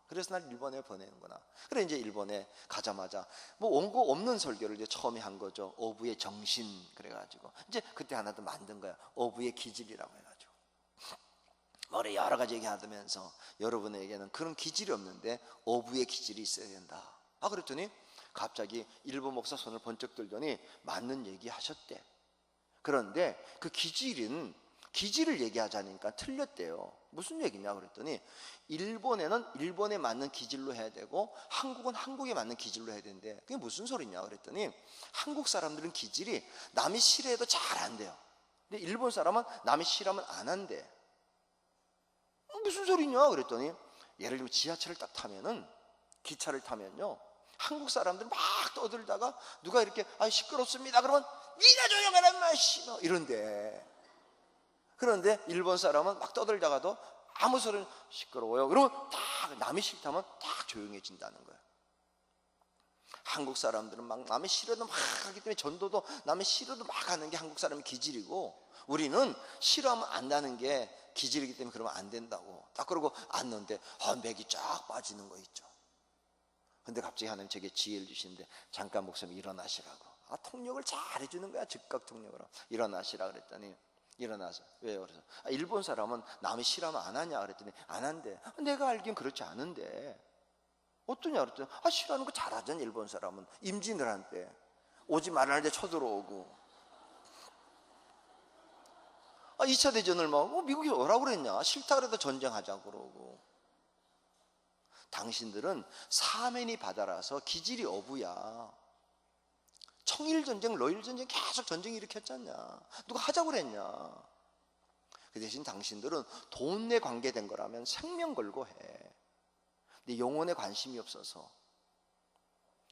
그래서 날 일본에 보내는구나. 그래 이제 일본에 가자마자 뭐 원고 없는 설교를 이제 처음에 한 거죠. 어부의 정신 그래가지고 이제 그때 하나 더 만든 거야. 어부의 기질이라고 해가지고 머리 여러 가지 얘기하면서 여러분에게는 그런 기질이 없는데 어부의 기질이 있어야 된다. 그랬더니 갑자기 일본 목사 손을 번쩍 들더니 맞는 얘기 하셨대. 그런데 그 기질을 얘기하자니까 틀렸대요. 무슨 얘기냐 그랬더니 일본에는 일본에 맞는 기질로 해야 되고 한국은 한국에 맞는 기질로 해야 되는데 그게 무슨 소리냐 그랬더니 한국 사람들은 기질이 남이 싫어해도 잘 안 돼요. 근데 일본 사람은 남이 싫어하면 안 한대. 무슨 소리냐 그랬더니 예를 들면 지하철을 딱 타면은 기차를 타면요 한국 사람들 막 떠들다가 누가 이렇게 시끄럽습니다 그러면 니나 조용하라 인마 씨 이런데 그런데 일본 사람은 막 떠들다가도 아무 소리는 시끄러워요 그러면 딱 남이 싫다면 딱 조용해진다는 거예요. 한국 사람들은 막 남이 싫어도 막 하기 때문에 전도도 남이 싫어도 막 하는 게 한국 사람의 기질이고 우리는 싫어하면 안다는 게 기질이기 때문에 그러면 안 된다고 딱 그러고 앉는데 맥이 쫙 빠지는 거 있죠. 근데 갑자기 하나님 제게 지혜를 주시는데 잠깐 목사님 일어나시라고. 통역을 잘 해주는 거야. 즉각 통역으로 일어나시라 그랬더니 일어나서 왜요? 그래서 일본 사람은 남이 싫어하면 안 하냐 그랬더니 안 한대. 내가 알기엔 그렇지 않은데 어떠냐 그랬더니 싫어하는 거 잘하잖아. 일본 사람은 임진왜란 오지 말라는데 쳐들어오고 2차 대전을 막 미국이 오라고 그랬냐 싫다 그래도 전쟁하자고 그러고 당신들은 사면이 바다라서 기질이 어부야. 청일전쟁, 러일전쟁 계속 전쟁 일으켰잖냐. 누가 하자고 그랬냐. 그 대신 당신들은 돈에 관계된 거라면 생명 걸고 해. 근데 영혼에 관심이 없어서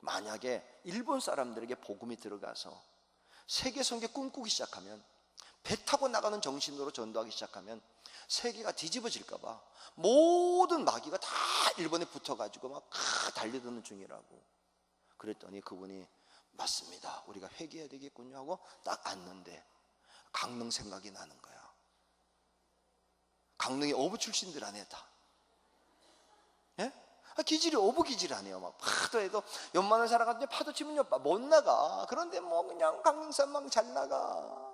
만약에 일본 사람들에게 복음이 들어가서 세계 선교 꿈꾸기 시작하면 배 타고 나가는 정신으로 전도하기 시작하면 세계가 뒤집어질까 봐 모든 마귀가 다 일본에 붙어가지고 막 달려드는 중이라고. 그랬더니 그분이 맞습니다. 우리가 회개해야 되겠군요 하고 딱 앉는데 강릉 생각이 나는 거야. 강릉이 어부 출신들 아니에요 다. 예? 기질이 어부 기질 아니에요. 막 파도에도 연만을 살아갔는데 파도 치면 못 나가. 그런데 뭐 그냥 강릉산만 잘 나가.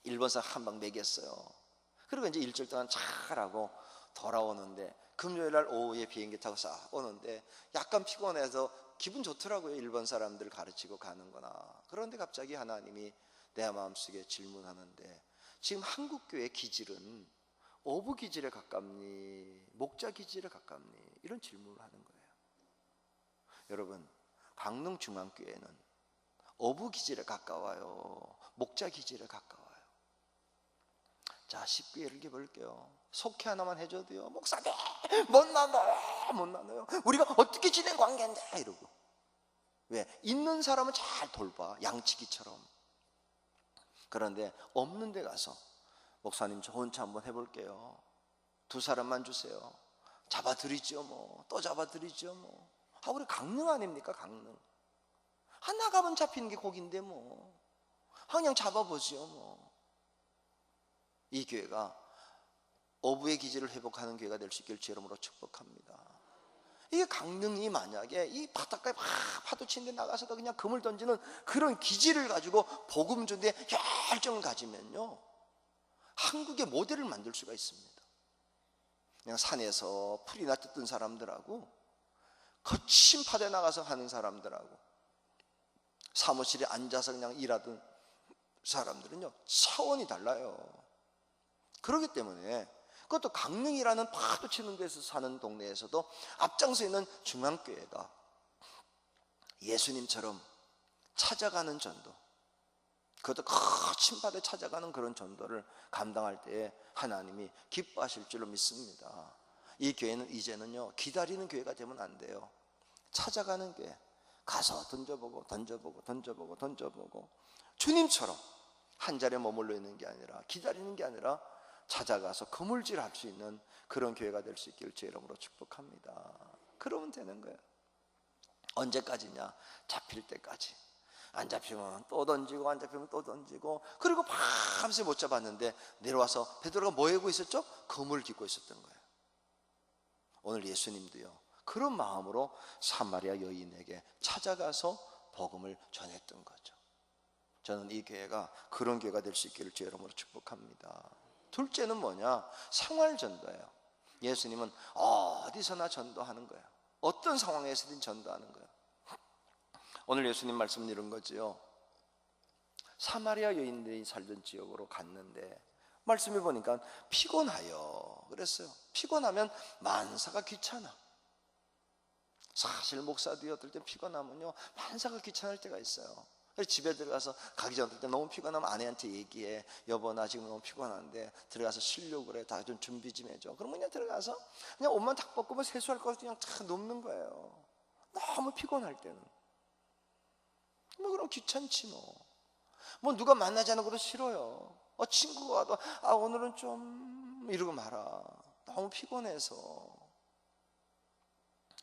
일본 사람 한 방 먹였어요. 그리고 이제 일주일 동안 잘하고 돌아오는데 금요일 날 오후에 비행기 타고 싹 오는데 약간 피곤해서 기분 좋더라고요. 일본 사람들 가르치고 가는 거나. 그런데 갑자기 하나님이 내 마음속에 질문하는데 지금 한국 교회 기질은 어부 기질에 가깝니 목자 기질에 가깝니 이런 질문을 하는 거예요. 여러분 강릉 중앙교회는 어부 기질에 가까워요 목자 기질에 가까워요. 자, 쉽게 얘기해 볼게요. 속회 하나만 해줘도요. 목사님, 못 나눠요. 우리가 어떻게 지낸 관계인데? 이러고. 왜? 있는 사람은 잘 돌봐. 양치기처럼. 그런데 없는 데 가서 목사님 저 혼자 한번 해볼게요. 2사람만 주세요. 잡아드리죠 뭐. 또 잡아드리죠 뭐. 우리 강릉 아닙니까? 강릉. 나가면 잡히는 게 거긴데 뭐. 그냥 잡아보죠 뭐. 이 교회가 어부의 기질을 회복하는 교회가 될 수 있기를 주 이름으로 축복합니다. 이게 강릉이 만약에 이 바닷가에 막 파도 치는데 나가서도 그냥 금을 던지는 그런 기질을 가지고 복음 전도에 열정을 가지면요 한국의 모델을 만들 수가 있습니다. 그냥 산에서 풀이나 뜯던 사람들하고 거친 파도에 나가서 하는 사람들하고 사무실에 앉아서 그냥 일하던 사람들은요 차원이 달라요. 그렇기 때문에 그것도 강릉이라는 파도 치는 데서 사는 동네에서도 앞장서 있는 중앙교회가 예수님처럼 찾아가는 전도, 그것도 거친 바다에 찾아가는 그런 전도를 감당할 때에 하나님이 기뻐하실 줄로 믿습니다. 이 교회는 이제는요 기다리는 교회가 되면 안 돼요. 찾아가는 교회, 가서 던져보고 주님처럼 한 자리에 머물러 있는 게 아니라 기다리는 게 아니라 찾아가서 그물질할 수 있는 그런 교회가 될 수 있기를 제 이름으로 축복합니다. 그러면 되는 거예요. 언제까지냐? 잡힐 때까지. 안 잡히면 또 던지고, 안 잡히면 또 던지고, 그리고 밤새 못 잡았는데 내려와서 베드로가 뭐 하고 있었죠? 그물 깃고 있었던 거예요. 오늘 예수님도요, 그런 마음으로 사마리아 여인에게 찾아가서 복음을 전했던 거죠. 저는 이 교회가 그런 교회가 될 수 있기를 주의 이름으로 축복합니다. 둘째는 뭐냐? 생활전도예요. 예수님은 어디서나 전도하는 거예요. 어떤 상황에서든 전도하는 거예요. 오늘 예수님 말씀은 이런 거지요. 사마리아 여인들이 살던 지역으로 갔는데 말씀해 보니까 피곤하여 그랬어요. 피곤하면 만사가 귀찮아. 사실 목사도요, 어떨 때 피곤하면요 만사가 귀찮을 때가 있어요. 그래서 집에 들어가서 가기 전 어떨 때 너무 피곤하면 아내한테 얘기해. 여보, 나 지금 너무 피곤한데 들어가서 쉬려고 그래. 다 좀 준비 좀 해줘. 그러면 그냥 들어가서 그냥 옷만 탁 벗고 뭐 세수할 거 그냥 탁 눕는 거예요. 너무 피곤할 때는. 뭐 그럼 귀찮지 뭐 누가 만나자는 것도 싫어요. 친구가 와도 오늘은 좀 이러고 말아. 너무 피곤해서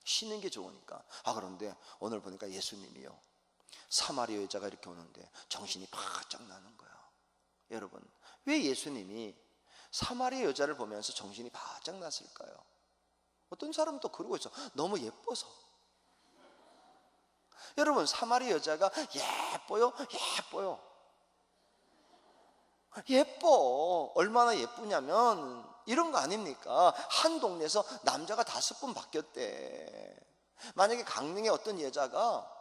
쉬는 게 좋으니까. 그런데 오늘 보니까 예수님이요, 사마리아 여자가 이렇게 오는데 정신이 바짝 나는 거야. 여러분, 왜 예수님이 사마리아 여자를 보면서 정신이 바짝 났을까요? 어떤 사람은 또 그러고 있어. 너무 예뻐서. 여러분, 사마리아 여자가 예뻐요? 예뻐요. 예뻐. 얼마나 예쁘냐면 이런 거 아닙니까? 한 동네에서 남자가 5번 바뀌었대. 만약에 강릉의 어떤 여자가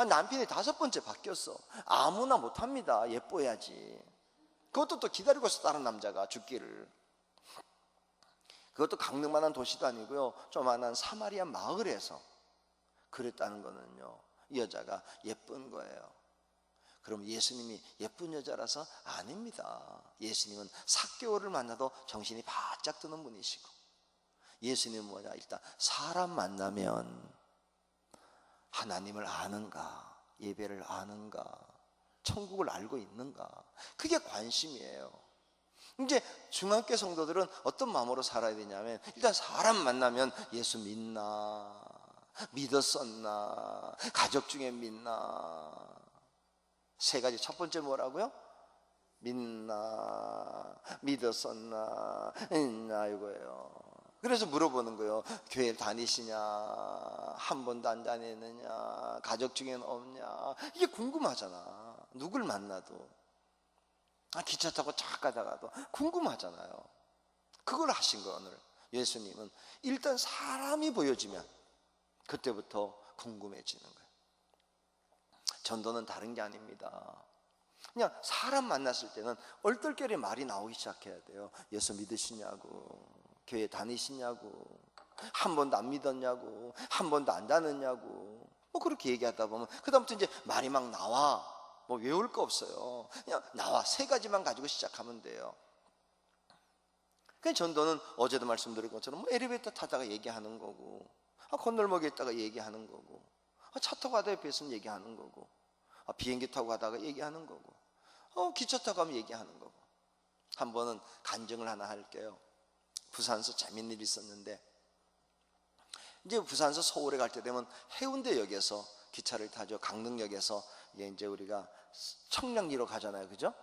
남편이 5번째 바뀌었어. 아무나 못합니다. 예뻐야지. 그것도 또 기다리고 있어, 다른 남자가 죽기를. 그것도 강릉만한 도시도 아니고요, 조만한 사마리아 마을에서 그랬다는 거는요, 이 여자가 예쁜 거예요. 그럼 예수님이 예쁜 여자라서? 아닙니다. 예수님은 삭개오를 만나도 정신이 바짝 드는 분이시고, 예수님은 뭐냐? 일단 사람 만나면 하나님을 아는가, 예배를 아는가, 천국을 알고 있는가, 그게 관심이에요. 이제 중학교 성도들은 어떤 마음으로 살아야 되냐면, 일단 사람 만나면 예수 믿나, 믿었었나, 가족 중에 믿나. 3가지. 첫 번째 뭐라고요? 믿나, 믿었었나, 있나, 이거예요. 그래서 물어보는 거예요. 교회 다니시냐, 한 번도 안 다니느냐, 가족 중에는 없냐. 이게 궁금하잖아. 누굴 만나도. 기차 타고 쫙 가다가도 궁금하잖아요. 그걸 하신 거예요. 오늘 예수님은 일단 사람이 보여지면 그때부터 궁금해지는 거예요. 전도는 다른 게 아닙니다. 그냥 사람 만났을 때는 얼떨결에 말이 나오기 시작해야 돼요. 예수 믿으시냐고, 교회 다니시냐고, 한 번도 안 믿었냐고, 한 번도 안 다녔냐고, 뭐 그렇게 얘기하다 보면 그다음부터 이제 말이 막 나와. 뭐 외울 거 없어요. 그냥 나와. 3가지만 가지고 시작하면 돼요. 그냥 전도는 어제도 말씀드린 것처럼 뭐 엘리베이터 타다가 얘기하는 거고, 건널목에 있다가 얘기하는 거고, 차 타고 가다가 옆에 있으면 얘기하는 거고, 비행기 타고 가다가 얘기하는 거고, 기차 타고 가면 얘기하는 거고. 한 번은 간증을 하나 할게요. 부산서 재밌는 일이 있었는데, 이제 부산서 서울에 갈 때 되면 해운대역에서 기차를 타죠. 강릉역에서 이제 우리가 청량리로 가잖아요, 그죠?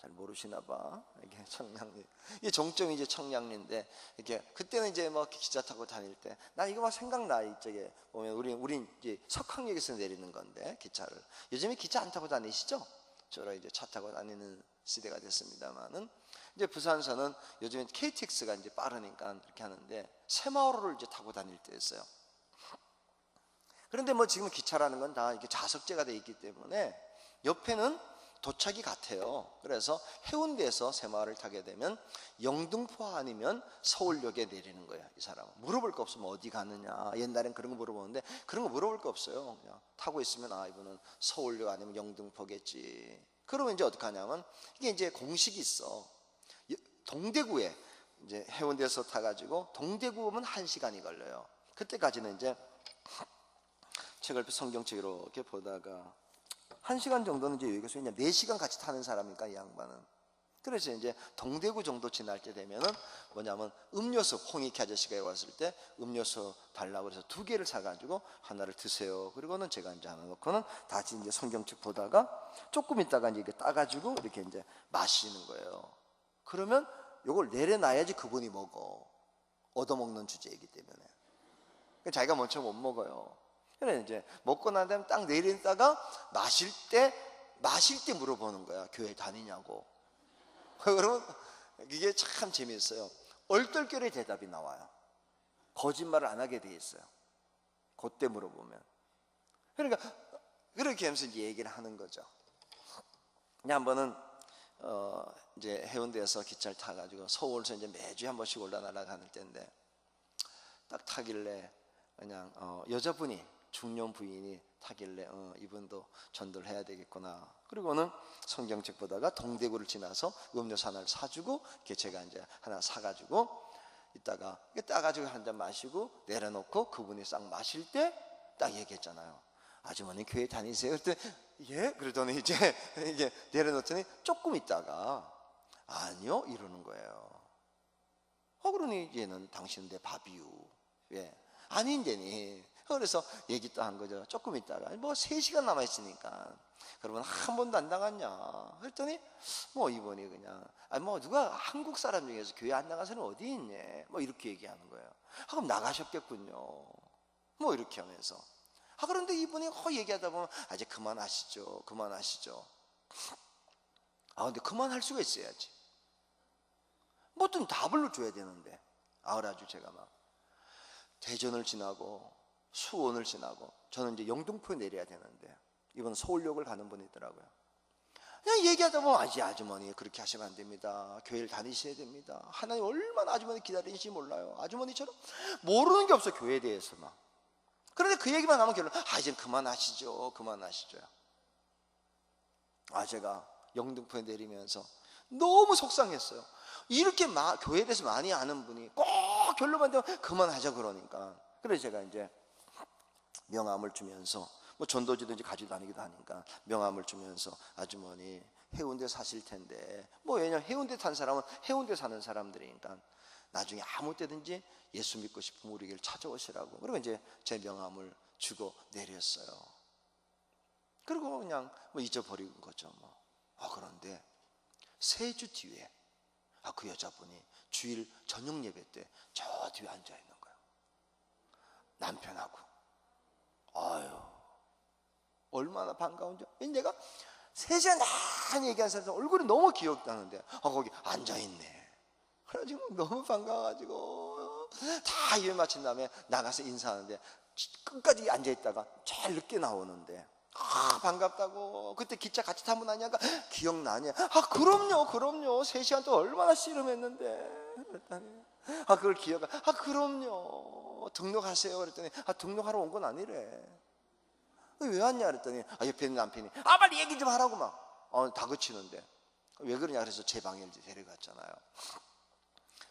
잘 모르시나 봐. 이게 청량리. 이게 종점이 이제 청량리인데, 이렇게 그때는 이제 뭐 기차 타고 다닐 때, 난 이거 막 생각나. 이쪽에 보면 우리 이제 석항역에서 내리는 건데, 기차를. 요즘에 기차 안 타고 다니시죠? 저랑 이제 차 타고 다니는 시대가 됐습니다만은, 이제 부산서는 요즘에 KTX가 이제 빠르니까 이렇게 하는데, 새마을호를 이제 타고 다닐 때였어요. 그런데 뭐 지금 기차라는 건 다 이렇게 좌석제가 되어 있기 때문에 옆에는 도착이 같아요. 그래서 해운대에서 새마을을 타게 되면 영등포 아니면 서울역에 내리는 거야. 이 사람은 물어볼 거 없으면 어디 가느냐. 옛날엔 그런 거 물어보는데 그런 거 물어볼 거 없어요. 그냥 타고 있으면 이분은 서울역 아니면 영등포겠지. 그러면 이제 어떻게 하냐면, 이게 이제 공식이 있어. 동대구에 이제 해운대에서 타가지고 동대구 오면 1시간이 걸려요. 그때까지는 이제 책을 성경책 이렇게 보다가 1시간 정도는 이제 여기서 그냥 4시간 같이 타는 사람이니까, 이 양반은 그래서 이제 동대구 정도 지날 때 되면은 뭐냐면 음료수, 홍익희 아저씨가 왔을 때 음료수 달라고 그래서 2개를 사가지고 하나를 드세요. 그리고는 제가 이제 하나 놓고는 다시 이제 성경책 보다가 조금 있다가 이제 이렇게 따가지고 이렇게 이제 마시는 거예요. 그러면 요걸 내려놔야지 그분이 먹어. 얻어먹는 주제이기 때문에. 자기가 먼저 못 먹어요. 그래 이제 먹고 난 다음에 딱 내리다가 마실 때 물어보는 거야. 교회 다니냐고. 그러면 이게 참 재미있어요. 얼떨결에 대답이 나와요. 거짓말을 안 하게 돼 있어요. 그때 물어보면. 그러니까 그렇게 하면서 이제 얘기를 하는 거죠. 한 번은 이제 해운대에서 기차를 타가지고 서울에서 이제 매주 한 번씩 올라가는 때인데 딱 타길래 그냥 여자분이 중년 부인이 타길래 이분도 전도를 해야 되겠구나. 그리고는 성경책 보다가 동대구를 지나서 음료수 하나를 사주고 제가 이제 하나 사가지고 이따가 따가지고 한 잔 마시고 내려놓고 그분이 싹 마실 때 딱 얘기했잖아요. 아주머니 교회 다니세요? 그랬더니 예? 그러더니 이제 내려놓더니 조금 있다가 아니요 이러는 거예요. 그러니 얘는 당신은 내 밥이유. 예. 아닌데니. 그래서 얘기 또 한 거죠. 조금 있다가 뭐 3시간 남아있으니까 그러면 한 번도 안 나갔냐 그랬더니 뭐 이분이 그냥 뭐 누가 한국 사람 중에서 교회 안 나간 사람이 어디 있니 뭐 이렇게 얘기하는 거예요. 그럼 나가셨겠군요 뭐 이렇게 하면서 그런데 이분이 얘기하다 보면 이제 그만하시죠 근데 그만할 수가 있어야지 뭐 어떤 답을 줘야 되는데 그래가지고 제가 막 대전을 지나고 수원을 지나고 저는 이제 영등포에 내려야 되는데 이번 서울역을 가는 분이 있더라고요. 그냥 얘기하다 보면 아주머니 그렇게 하시면 안 됩니다. 교회를 다니셔야 됩니다. 하나님 얼마나 아주머니 기다리는지 몰라요. 아주머니처럼 모르는 게 없어 교회에 대해서만. 그런데 그 얘기만 하면 결론 이제 그만하시죠. 제가 영등포에 내리면서 너무 속상했어요. 이렇게 교회에 대해서 많이 아는 분이 꼭 결론만 되면 그만하자 그러니까. 그래서 제가 이제 명함을 주면서 뭐 전도지도 이제 가지고 다니기도 하니까 명함을 주면서 아주머니 해운대 사실 텐데 뭐 왜냐면 해운대 탄 사람은 해운대 사는 사람들이니까 나중에 아무 때든지 예수 믿고 싶으면 우리 길을 찾아오시라고. 그리고 이제 제 명함을 주고 내렸어요. 그리고 그냥 뭐 잊어버린 거죠 뭐. 그런데 3주 뒤에 그 여자분이 주일 저녁 예배 때 저 뒤에 앉아 있는 거예요. 남편하고. 얼마나 반가운지. 내가 3시간 다 얘기한 사람 얼굴이 너무 기억나는데 거기 앉아있네. 그래가지고 너무 반가워가지고 다 예배 마친 다음에 나가서 인사하는데 끝까지 앉아있다가 제일 늦게 나오는데 반갑다고 그때 기차 같이 타면 아냐가 기억나냐? 그럼요 3시간 동안 얼마나 씨름했는데 그랬더니 그걸 기억하 그럼요 등록하세요 그랬더니 등록하러 온 건 아니래. 왜 왔냐 그랬더니 옆에 있는 남편이 빨리 얘기 좀 하라고 막 다그치는데 왜 그러냐 그래서 제 방에 이제 데려갔잖아요.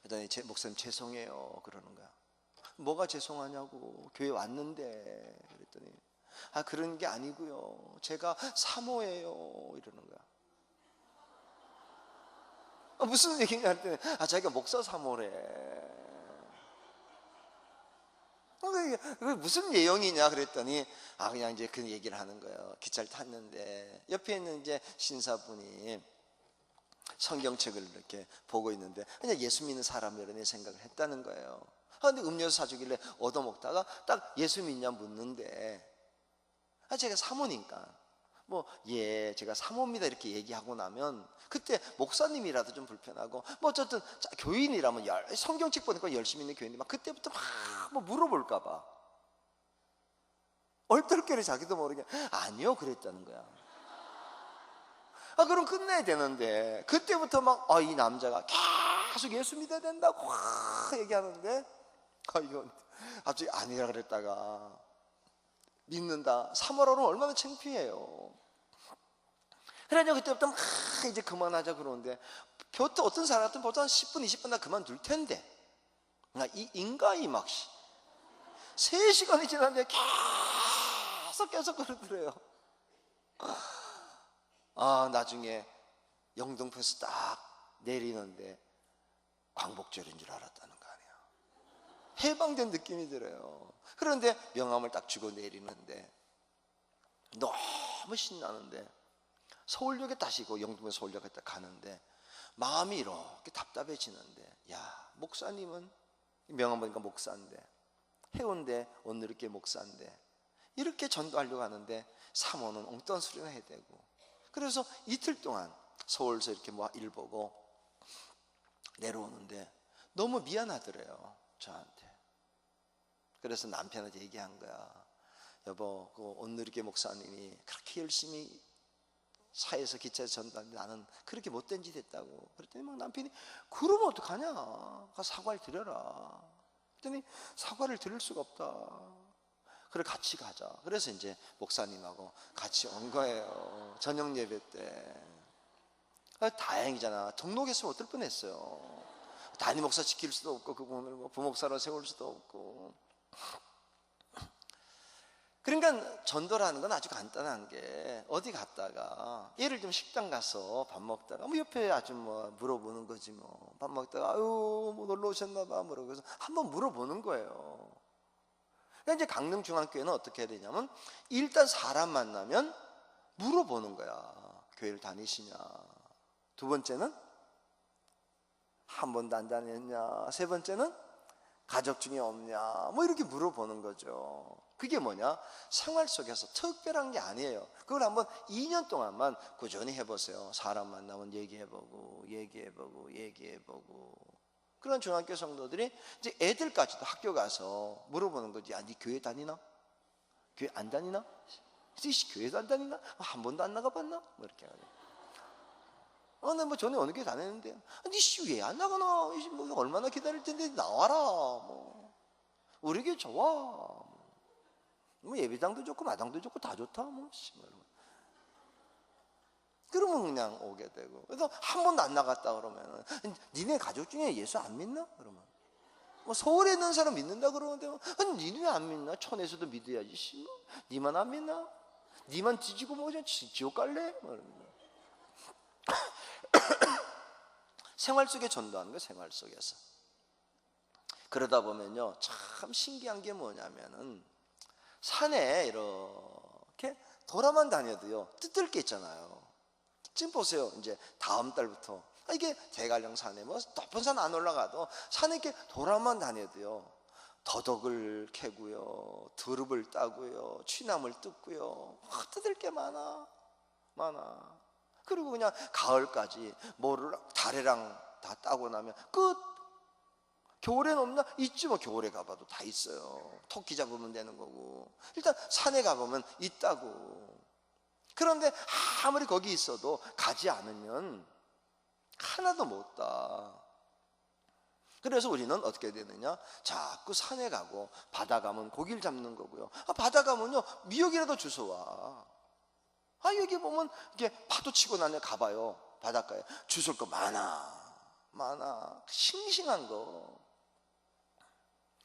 그랬더니 목사님 죄송해요 그러는 거야. 뭐가 죄송하냐고 교회 왔는데 그랬더니 그런 게 아니고요 제가 사모예요 이러는 거야. 무슨 얘기냐 했더니 자기가 목사 사모래. 그게 무슨 내용이냐 그랬더니 그냥 이제 그 얘기를 하는 거예요. 기차를 탔는데 옆에 있는 이제 신사분이 성경책을 이렇게 보고 있는데 그냥 예수 믿는 사람이라는 생각을 했다는 거예요. 근데 음료수 사주길래 얻어먹다가 딱 예수 믿냐 묻는데 제가 사모니까 제가 사모입니다 이렇게 얘기하고 나면 그때 목사님이라도 좀 불편하고 어쨌든 교인이라면 성경책 보니까 열심히 있는 교인이 그때부터 막 물어볼까 봐 얼떨결에 자기도 모르게 아니요 그랬다는 거야. 그럼 끝내야 되는데 그때부터 이 남자가 계속 예수 믿어야 된다고 얘기하는데 이건 갑자기 아니라 그랬다가 믿는다 3월호는 얼마나 창피해요. 그래서 그때부터 막 이제 그만하자 그러는데 곁에 어떤 사람 같으면 보통 한 10분 20분 다 그만둘 텐데 이 인간이 3시간이 지났는데 계속 그러더래요. 나중에 영등포에서 딱 내리는데 광복절인 줄 알았다는 거 아니야. 해방된 느낌이 들어요. 그런데 명함을 딱 주고 내리는데 너무 신나는데 서울역에 타시고 영등포 서울역에 딱 가는데 마음이 이렇게 답답해지는데, 야, 목사님은 명함 보니까 목사인데, 해운대 온누리교회 목사인데 이렇게 전도하려고 하는데 사모는 엉뚱한 소리나 해야 되고, 그래서 이틀 동안 서울서 이렇게 뭐 일 보고 내려오는데 너무 미안하더래요, 저한테. 그래서 남편한테 얘기한 거야. 여보, 그 온누리교회 목사님이 그렇게 열심히 차에서 기차에서 전도하는데 나는 그렇게 못된 짓 했다고. 그랬더니 막 남편이 그러면 어떡하냐, 가서 사과를 드려라. 그랬더니 사과를 드릴 수가 없다. 그래, 같이 가자. 그래서 이제 목사님하고 같이 온 거예요, 저녁 예배 때. 다행이잖아. 등록했으면 어떨 뻔했어요. 담임 목사 시킬 수도 없고 그분을 뭐 부목사로 세울 수도 없고. 그러니까 전도라는 건 아주 간단한 게, 어디 갔다가 예를 들면 식당 가서 밥 먹다가 뭐 옆에 아주 뭐 물어보는 거지. 뭐 밥 먹다가 아유 뭐 놀러 오셨나 봐 뭐라고 해서 한번 물어보는 거예요. 그러니까 이제 강릉중앙교회는 어떻게 해야 되냐면 일단 사람 만나면 물어보는 거야. 교회를 다니시냐. 두 번째는 한 번도 안 다녔냐. 세 번째는 가족 중에 없냐. 뭐 이렇게 물어보는 거죠. 그게 뭐냐? 생활 속에서 특별한 게 아니에요. 그걸 한번 2년 동안만 꾸준히 해보세요. 사람 만나면 얘기해보고 그런 중학교 성도들이 이제 애들까지도 학교 가서 물어보는 거지. 야, 네 교회 다니나? 교회 안 다니나? 교회도 안 다니나? 한 번도 안 나가봤나? 뭐 이렇게 하거든요. 나 뭐 전에 어느 교회 다녔는데, 니 왜 안 나가나? 뭐 얼마나 기다릴 텐데 나와라. 뭐 우리 교회 좋아. 뭐 예배당도 좋고 마당도 좋고 다 좋다. 뭐 그러면 그냥 오게 되고. 그래서 한 번도 안 나갔다 그러면, 니네 가족 중에 예수 안 믿나? 그러면 뭐 서울에 있는 사람 믿는다 그러는데, 니네 왜 안 믿나? 촌에서도 믿어야지. 뭐 니만 안 믿나? 니만 뒤지고 뭐 그냥 지옥 갈래? 뭐 생활 속에 전도하는 거예요. 생활 속에서. 그러다 보면요, 참 신기한 게 뭐냐면은 산에 이렇게 돌아만 다녀도요 뜯을 게 있잖아요. 지금 보세요. 이제 다음 달부터 이게 대관령 산에 뭐 높은 산 안 올라가도 산에 이렇게 돌아만 다녀도요 더덕을 캐고요, 두릅을 따고요, 취나물 뜯고요, 뜯을 게 많아. 그리고 그냥 가을까지 뭐를 다래랑 다 따고 나면 끝. 겨울에는 없나? 있지 뭐. 겨울에 가봐도 다 있어요. 토끼 잡으면 되는 거고. 일단 산에 가보면 있다고. 그런데 아무리 거기 있어도 가지 않으면 하나도 못 따. 그래서 우리는 어떻게 되느냐? 자꾸 산에 가고 바다 가면 고기를 잡는 거고요. 바다 가면요 미역이라도 주워와. 여기 보면 이게 파도 치고 나면 가봐요. 바닷가에 주술 거 많아. 싱싱한 거.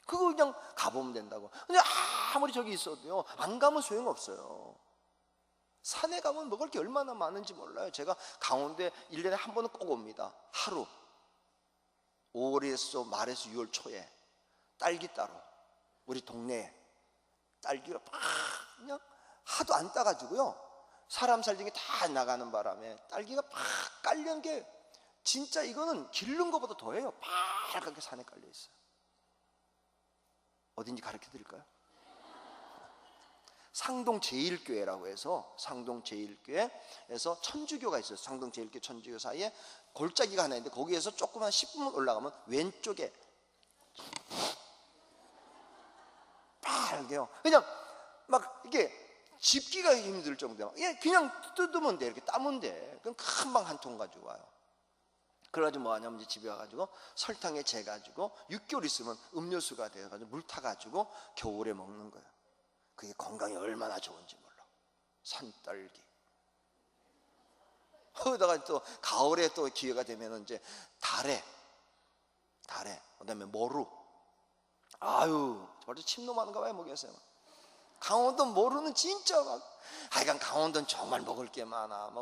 그거 그냥 가보면 된다고. 근데 아무리 저기 있어도요 안 가면 소용없어요. 산에 가면 먹을 게 얼마나 많은지 몰라요. 제가 강원도에 1년에 한 번은 꼭 옵니다. 하루 5월에서 말에서 6월 초에 딸기 따러 우리 동네에 딸기가 막 그냥 하도 안 따가지고요 사람 살림이 다 나가는 바람에 딸기가 막 깔린 게 진짜 이거는 기른 것보다 더해요. 빨갛게 산에 깔려 있어요. 어딘지 가르쳐 드릴까요? 상동 제1교회라고 해서 상동 제1교회에서 천주교가 있어요. 상동 제1교회 천주교 사이에 골짜기가 하나 있는데 거기에서 조금만 10분 올라가면 왼쪽에 빨개요. 그냥 막 이게 집기가 힘들 정도야. 그냥 뜯으면 돼. 이렇게 따면 돼. 그럼 금방 한 통 가지고 와요. 그래가지고 뭐 하냐면 이제 집에 와가지고 설탕에 재가지고 6개월 있으면 음료수가 돼가지고 물 타가지고 겨울에 먹는 거예요. 그게 건강에 얼마나 좋은지 몰라. 산딸기. 거기다가 또 가을에 또 기회가 되면 이제 다래, 그다음에 모루. 벌써 침 넘어가는가 봐요, 목에서. 강원도 모르는 진짜 막 하여간 강원도는 정말 먹을 게 많아.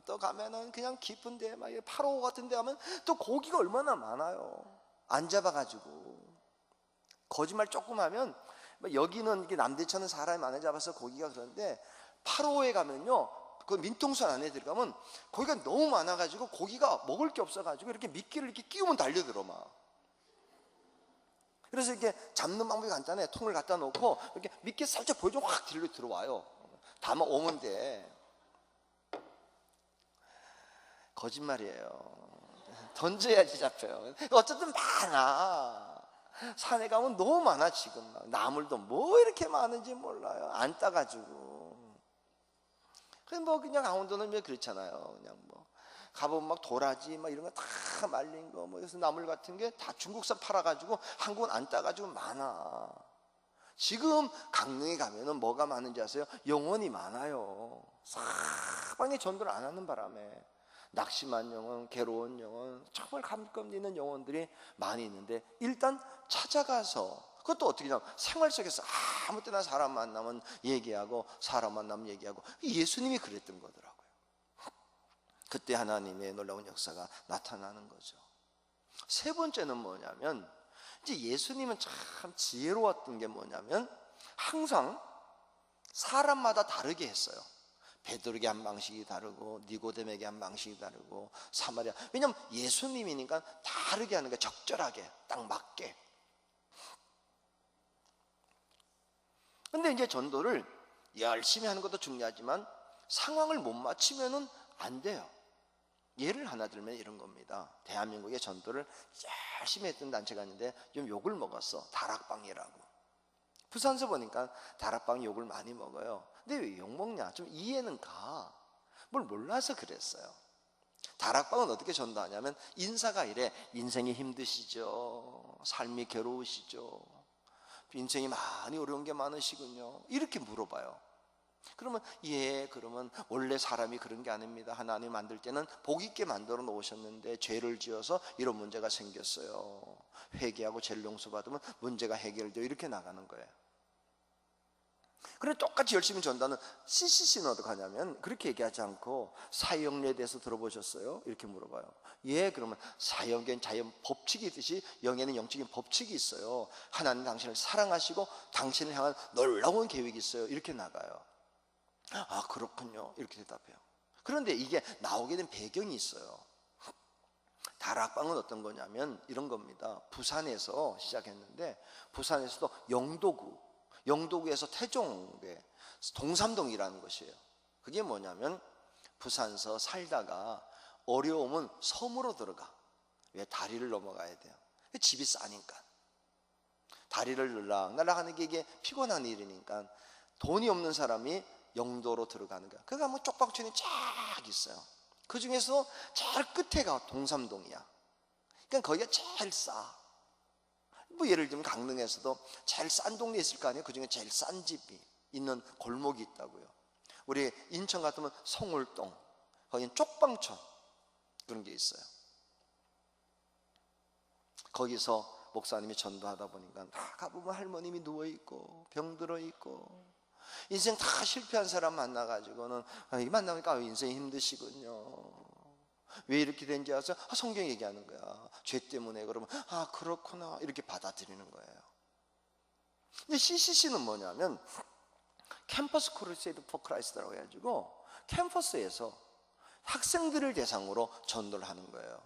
또 가면은 그냥 깊은데 막 8호 같은 데 가면 또 고기가 얼마나 많아요. 안 잡아가지고 거짓말 조금 하면 여기는 이렇게 남대천은 사람이 많이 잡아서 고기가 그런데 8호에 가면요 그 민통선 안에 들어가면 고기가 너무 많아가지고 고기가 먹을 게 없어가지고 이렇게 미끼를 이렇게 끼우면 달려들어 막. 그래서 이렇게 잡는 방법이 간단해. 통을 갖다 놓고 이렇게 미끼 살짝 보여주면 확 뒤로 들어와요. 담아 오면 돼. 거짓말이에요. 던져야지 잡혀요. 어쨌든 많아. 산에 가면 너무 많아. 지금 나물도 뭐 이렇게 많은지 몰라요. 안 따가지고. 그냥 뭐 그냥 강원도는 왜 그렇잖아요. 그냥 뭐 가보면 막 도라지 막 이런 거 다 말린 거 뭐 그래서 나물 같은 게 다 중국산 팔아가지고 한국은 안 따가지고 많아. 지금 강릉에 가면은 뭐가 많은지 아세요? 영혼이 많아요. 사방에 전도를 안 하는 바람에 낙심한 영혼, 괴로운 영혼, 정말 감금 있는 영혼들이 많이 있는데 일단 찾아가서 그것도 어떻게 하냐면 생활 속에서 아무 때나 사람 만나면 얘기하고 사람 만나면 얘기하고 예수님이 그랬던 거더라고요. 그때 하나님의 놀라운 역사가 나타나는 거죠. 세 번째는 뭐냐면 이제 예수님은 참 지혜로웠던 게 뭐냐면 항상 사람마다 다르게 했어요. 베드로에게 한 방식이 다르고 니고데모에게 한 방식이 다르고 사마리아, 왜냐면 예수님이니까 다르게 하는 거예요. 적절하게 딱 맞게. 근데 이제 전도를 열심히 하는 것도 중요하지만 상황을 못 맞추면은 안 돼요. 예를 하나 들면 이런 겁니다. 대한민국의 전도를 열심히 했던 단체가 있는데 좀 욕을 먹었어. 다락방이라고. 부산서 보니까 다락방 욕을 많이 먹어요. 근데 왜 욕 먹냐? 좀 이해는 가. 뭘 몰라서 그랬어요. 다락방은 어떻게 전도하냐면 인사가 이래. 인생이 힘드시죠? 삶이 괴로우시죠? 인생이 많이 어려운 게 많으시군요. 이렇게 물어봐요. 그러면 그러면 원래 사람이 그런 게 아닙니다. 하나님 만들 때는 복 있게 만들어 놓으셨는데 죄를 지어서 이런 문제가 생겼어요. 회개하고 죄를 용서받으면 문제가 해결돼요. 이렇게 나가는 거예요. 그래 똑같이 열심히 전도하는 CCC는 어떻게 하냐면 그렇게 얘기하지 않고 사형례에 대해서 들어보셨어요? 이렇게 물어봐요. 그러면 사형계는 자연 법칙이 있듯이 영에는 영적인 법칙이 있어요. 하나님 당신을 사랑하시고 당신을 향한 놀라운 계획이 있어요. 이렇게 나가요. 아 그렇군요. 이렇게 대답해요. 그런데 이게 나오게 된 배경이 있어요. 다락방은 어떤 거냐면 이런 겁니다. 부산에서 시작했는데 부산에서도 영도구에서 태종대 동삼동이라는 곳이에요. 그게 뭐냐면 부산서 살다가 어려우면 섬으로 들어가. 왜? 다리를 넘어가야 돼요. 집이 싸니까. 다리를 날락하는 게 이게 피곤한 일이니까 돈이 없는 사람이 영도로 들어가는 거야. 그러니까 뭐 쪽방촌이 쫙 있어요. 그 중에서 제일 끝에가 동삼동이야. 그러니까 거기가 제일 싸. 뭐 예를 들면 강릉에서도 제일 싼 동네 있을 거 아니에요. 그 중에 제일 싼 집이 있는 골목이 있다고요. 우리 인천 같으면 송울동, 거기는 쪽방촌 그런 게 있어요. 거기서 목사님이 전도하다 보니까 다 가보면 할머님이 누워있고 병들어 있고 인생 다 실패한 사람 만나가지고는 이 만나니까 인생이 힘드시군요. 왜 이렇게 된지 아세요? 성경 얘기하는 거야. 죄 때문에. 그러면 그렇구나 이렇게 받아들이는 거예요. 근데 CCC는 뭐냐면 캠퍼스 크루세이드 포 크라이스트라고 해가지고 캠퍼스에서 학생들을 대상으로 전도를 하는 거예요.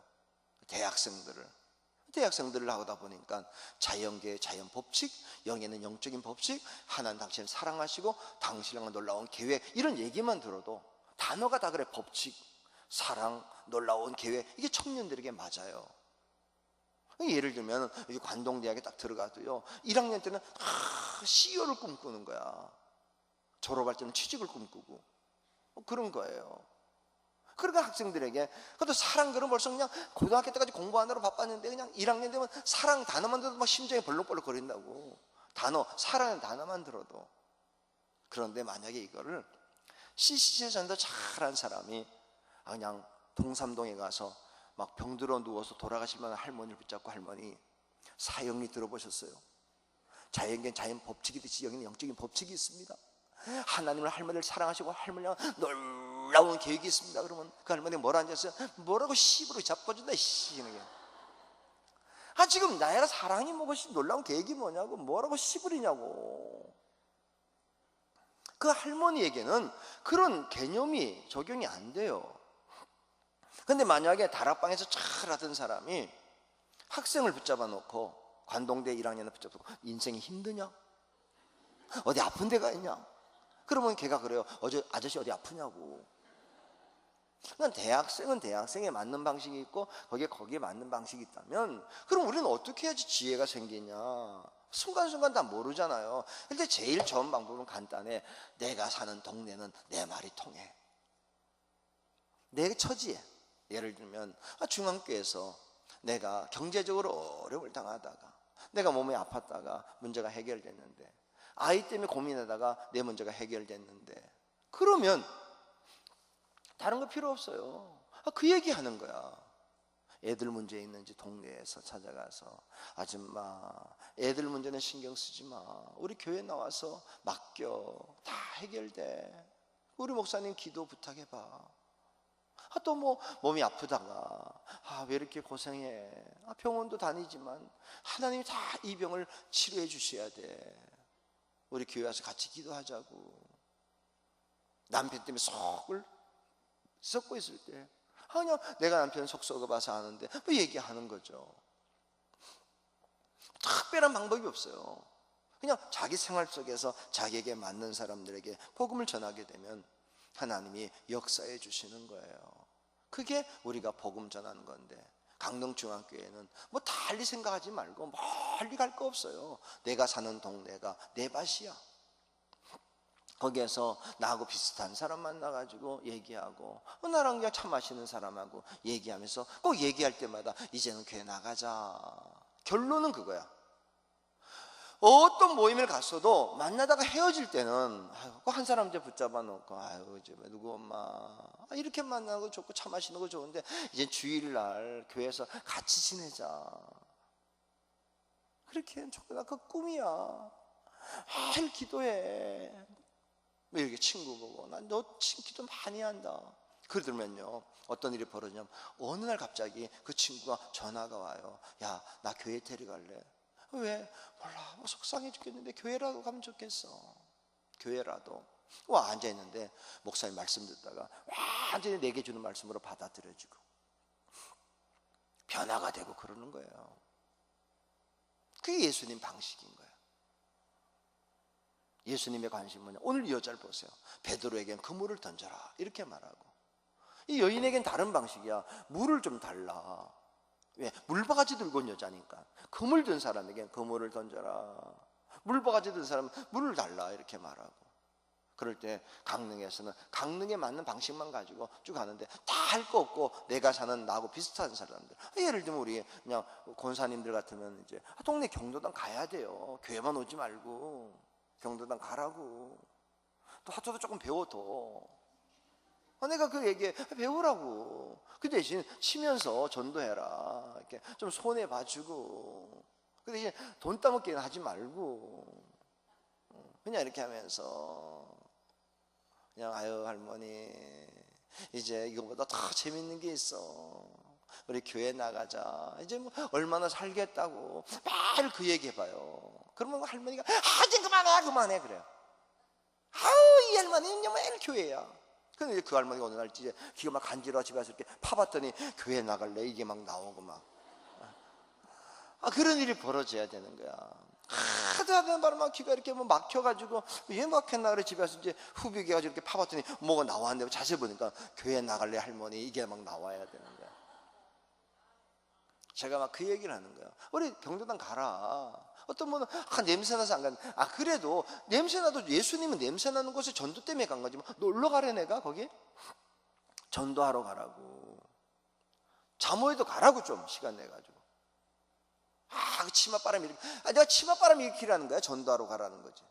대학생들을 하다 보니까 자연계의 자연 법칙, 영에는 영적인 법칙, 하나님 당신을 사랑하시고 당신을 놀라운 계획, 이런 얘기만 들어도 단어가 다 그래. 법칙, 사랑, 놀라운 계획, 이게 청년들에게 맞아요. 예를 들면 여기 관동대학에 딱 들어가도요 1학년 때는 CEO를 꿈꾸는 거야. 졸업할 때는 취직을 꿈꾸고 그런 거예요. 그러니까 학생들에게 그것도 사랑, 그럼 벌써 그냥 고등학교 때까지 공부하느라 바빴는데 그냥 1학년 되면 사랑 단어만 들어도 막 심장이 벌렁벌렁 거린다고. 사랑의 단어만 들어도. 그런데 만약에 이거를 CCC 전도 잘한 사람이 그냥 동삼동에 가서 막 병들어 누워서 돌아가실 만한 할머니를 붙잡고, 할머니 사형리 들어보셨어요? 자연계는 자연 법칙이듯이 여기는 영적인 법칙이 있습니다. 하나님을, 할머니를 사랑하시고 할머니와 놀라운 계획이 있습니다. 그러면 그 할머니가 뭐라 앉았어요? 뭐라고 씹으로 잡아준다 이씨는 게. 지금 나야라 사랑이 뭐고 놀라운 계획이 뭐냐고, 뭐라고 씹으리냐고. 그 할머니에게는 그런 개념이 적용이 안 돼요. 근데 만약에 다락방에서 잘 하던 사람이 학생을 붙잡아 놓고 관동대 1학년을 붙잡고 인생이 힘드냐? 어디 아픈 데가 있냐? 그러면 걔가 그래요. 아저씨 어디 아프냐고. 그러니까 대학생은 대학생에 맞는 방식이 있고 거기에 맞는 방식이 있다면, 그럼 우리는 어떻게 해야지 지혜가 생기냐? 순간순간 다 모르잖아요. 근데 제일 좋은 방법은 간단해. 내가 사는 동네는 내 말이 통해. 내 처지에, 예를 들면 중앙교회에서 내가 경제적으로 어려움을 당하다가 내가 몸이 아팠다가 문제가 해결됐는데, 아이 때문에 고민하다가 내 문제가 해결됐는데, 그러면 다른 거 필요 없어요. 그 얘기하는 거야. 애들 문제 있는지 동네에서 찾아가서, 아줌마 애들 문제는 신경 쓰지 마, 우리 교회 나와서 맡겨, 다 해결돼, 우리 목사님 기도 부탁해봐. 또 뭐 몸이 아프다가 왜 이렇게 고생해, 병원도 다니지만 하나님이 다 이 병을 치료해 주셔야 돼, 우리 교회 와서 같이 기도하자고. 남편 때문에 속을 썩고 있을 때 그냥 내가 남편 속 썩어봐서 아는데 뭐 얘기하는 거죠. 특별한 방법이 없어요. 그냥 자기 생활 속에서 자기에게 맞는 사람들에게 복음을 전하게 되면 하나님이 역사해 주시는 거예요. 그게 우리가 복음 전하는 건데, 강릉중앙교회는 뭐 달리 생각하지 말고 멀리 갈 거 없어요. 내가 사는 동네가 내 밭이야. 거기에서 나하고 비슷한 사람 만나가지고 얘기하고, 나랑 그냥 차 마시는 사람하고 얘기하면서 꼭 얘기할 때마다 이제는 교회 나가자. 결론은 그거야. 어떤 모임을 갔어도 만나다가 헤어질 때는 한 사람 이제 붙잡아 놓고, 이제 누구 엄마 이렇게 만나고 좋고 차 마시는 거 좋은데 이제 주일날 교회에서 같이 지내자. 그렇게 좋구나. 그 꿈이야. 매일 기도해. 뭐 이렇게 친구 보고, 난 너 기도 많이 한다. 그러면요 어떤 일이 벌어지냐면, 어느 날 갑자기 그 친구가 전화가 와요. 야, 나 교회 데려갈래. 왜? 몰라, 속상해 죽겠는데 교회라도 가면 좋겠어. 교회라도. 앉아있는데 목사님 말씀 듣다가 완전히 내게 주는 말씀으로 받아들여지고 변화가 되고 그러는 거예요. 그게 예수님 방식인 거예요. 예수님의 관심은 뭐냐? 오늘 이 여자를 보세요. 베드로에겐 그물을 던져라 이렇게 말하고, 이 여인에겐 다른 방식이야. 물을 좀 달라. 왜? 물바가지 들고 온 여자니까. 그물 든 사람에겐 그물을 던져라, 물바가지 든 사람은 물을 달라 이렇게 말하고. 그럴 때 강릉에서는 강릉에 맞는 방식만 가지고 쭉 가는데, 다 할 거 없고 내가 사는 나하고 비슷한 사람들, 예를 들면 우리 그냥 권사님들 같으면 이제 동네 경도당 가야 돼요. 교회만 오지 말고 경도당 가라고. 또 하초도 조금 배워둬. 내가 그 얘기해, 배우라고. 그 대신 치면서 전도해라. 이렇게 좀 손해 봐주고. 그 대신 돈 따먹기는 하지 말고, 그냥 이렇게 하면서 그냥 할머니 이제 이거보다 더 재밌는 게 있어. 우리 교회 나가자. 이제 뭐 얼마나 살겠다고 매일 그 얘기 해봐요. 그러면 할머니가 이제 그만해 그래요. 이 할머니는 매일 교회야. 근데 그 할머니가 어느 날 이제 기가 막 간지러워 집에 와서 이렇게 파봤더니 교회 나갈래 이게 막 나오고 막 그런 일이 벌어져야 되는 거야. 하다 바로 귀가 이렇게 뭐 막혀가지고 왜 막혔나 그래. 집에 와서 이제 후비게 가지고 이렇게 파봤더니 뭐가 나왔는데 자세히 보니까 교회 나갈래 할머니 이게 막 나와야 되는 거야. 제가 막 그 얘기를 하는 거야. 우리 경도당 가라. 어떤 분은 냄새나서 안 가는. 그래도 냄새나도 예수님은 냄새나는 곳에 전도 때문에 간 거지. 놀러 가래 내가 거기? 전도하러 가라고. 자모에도 가라고 좀 시간 내가지고. 그 치맛바람이 이렇게. 내가 치맛바람이 일으키라는 거야. 전도하러 가라는 거지.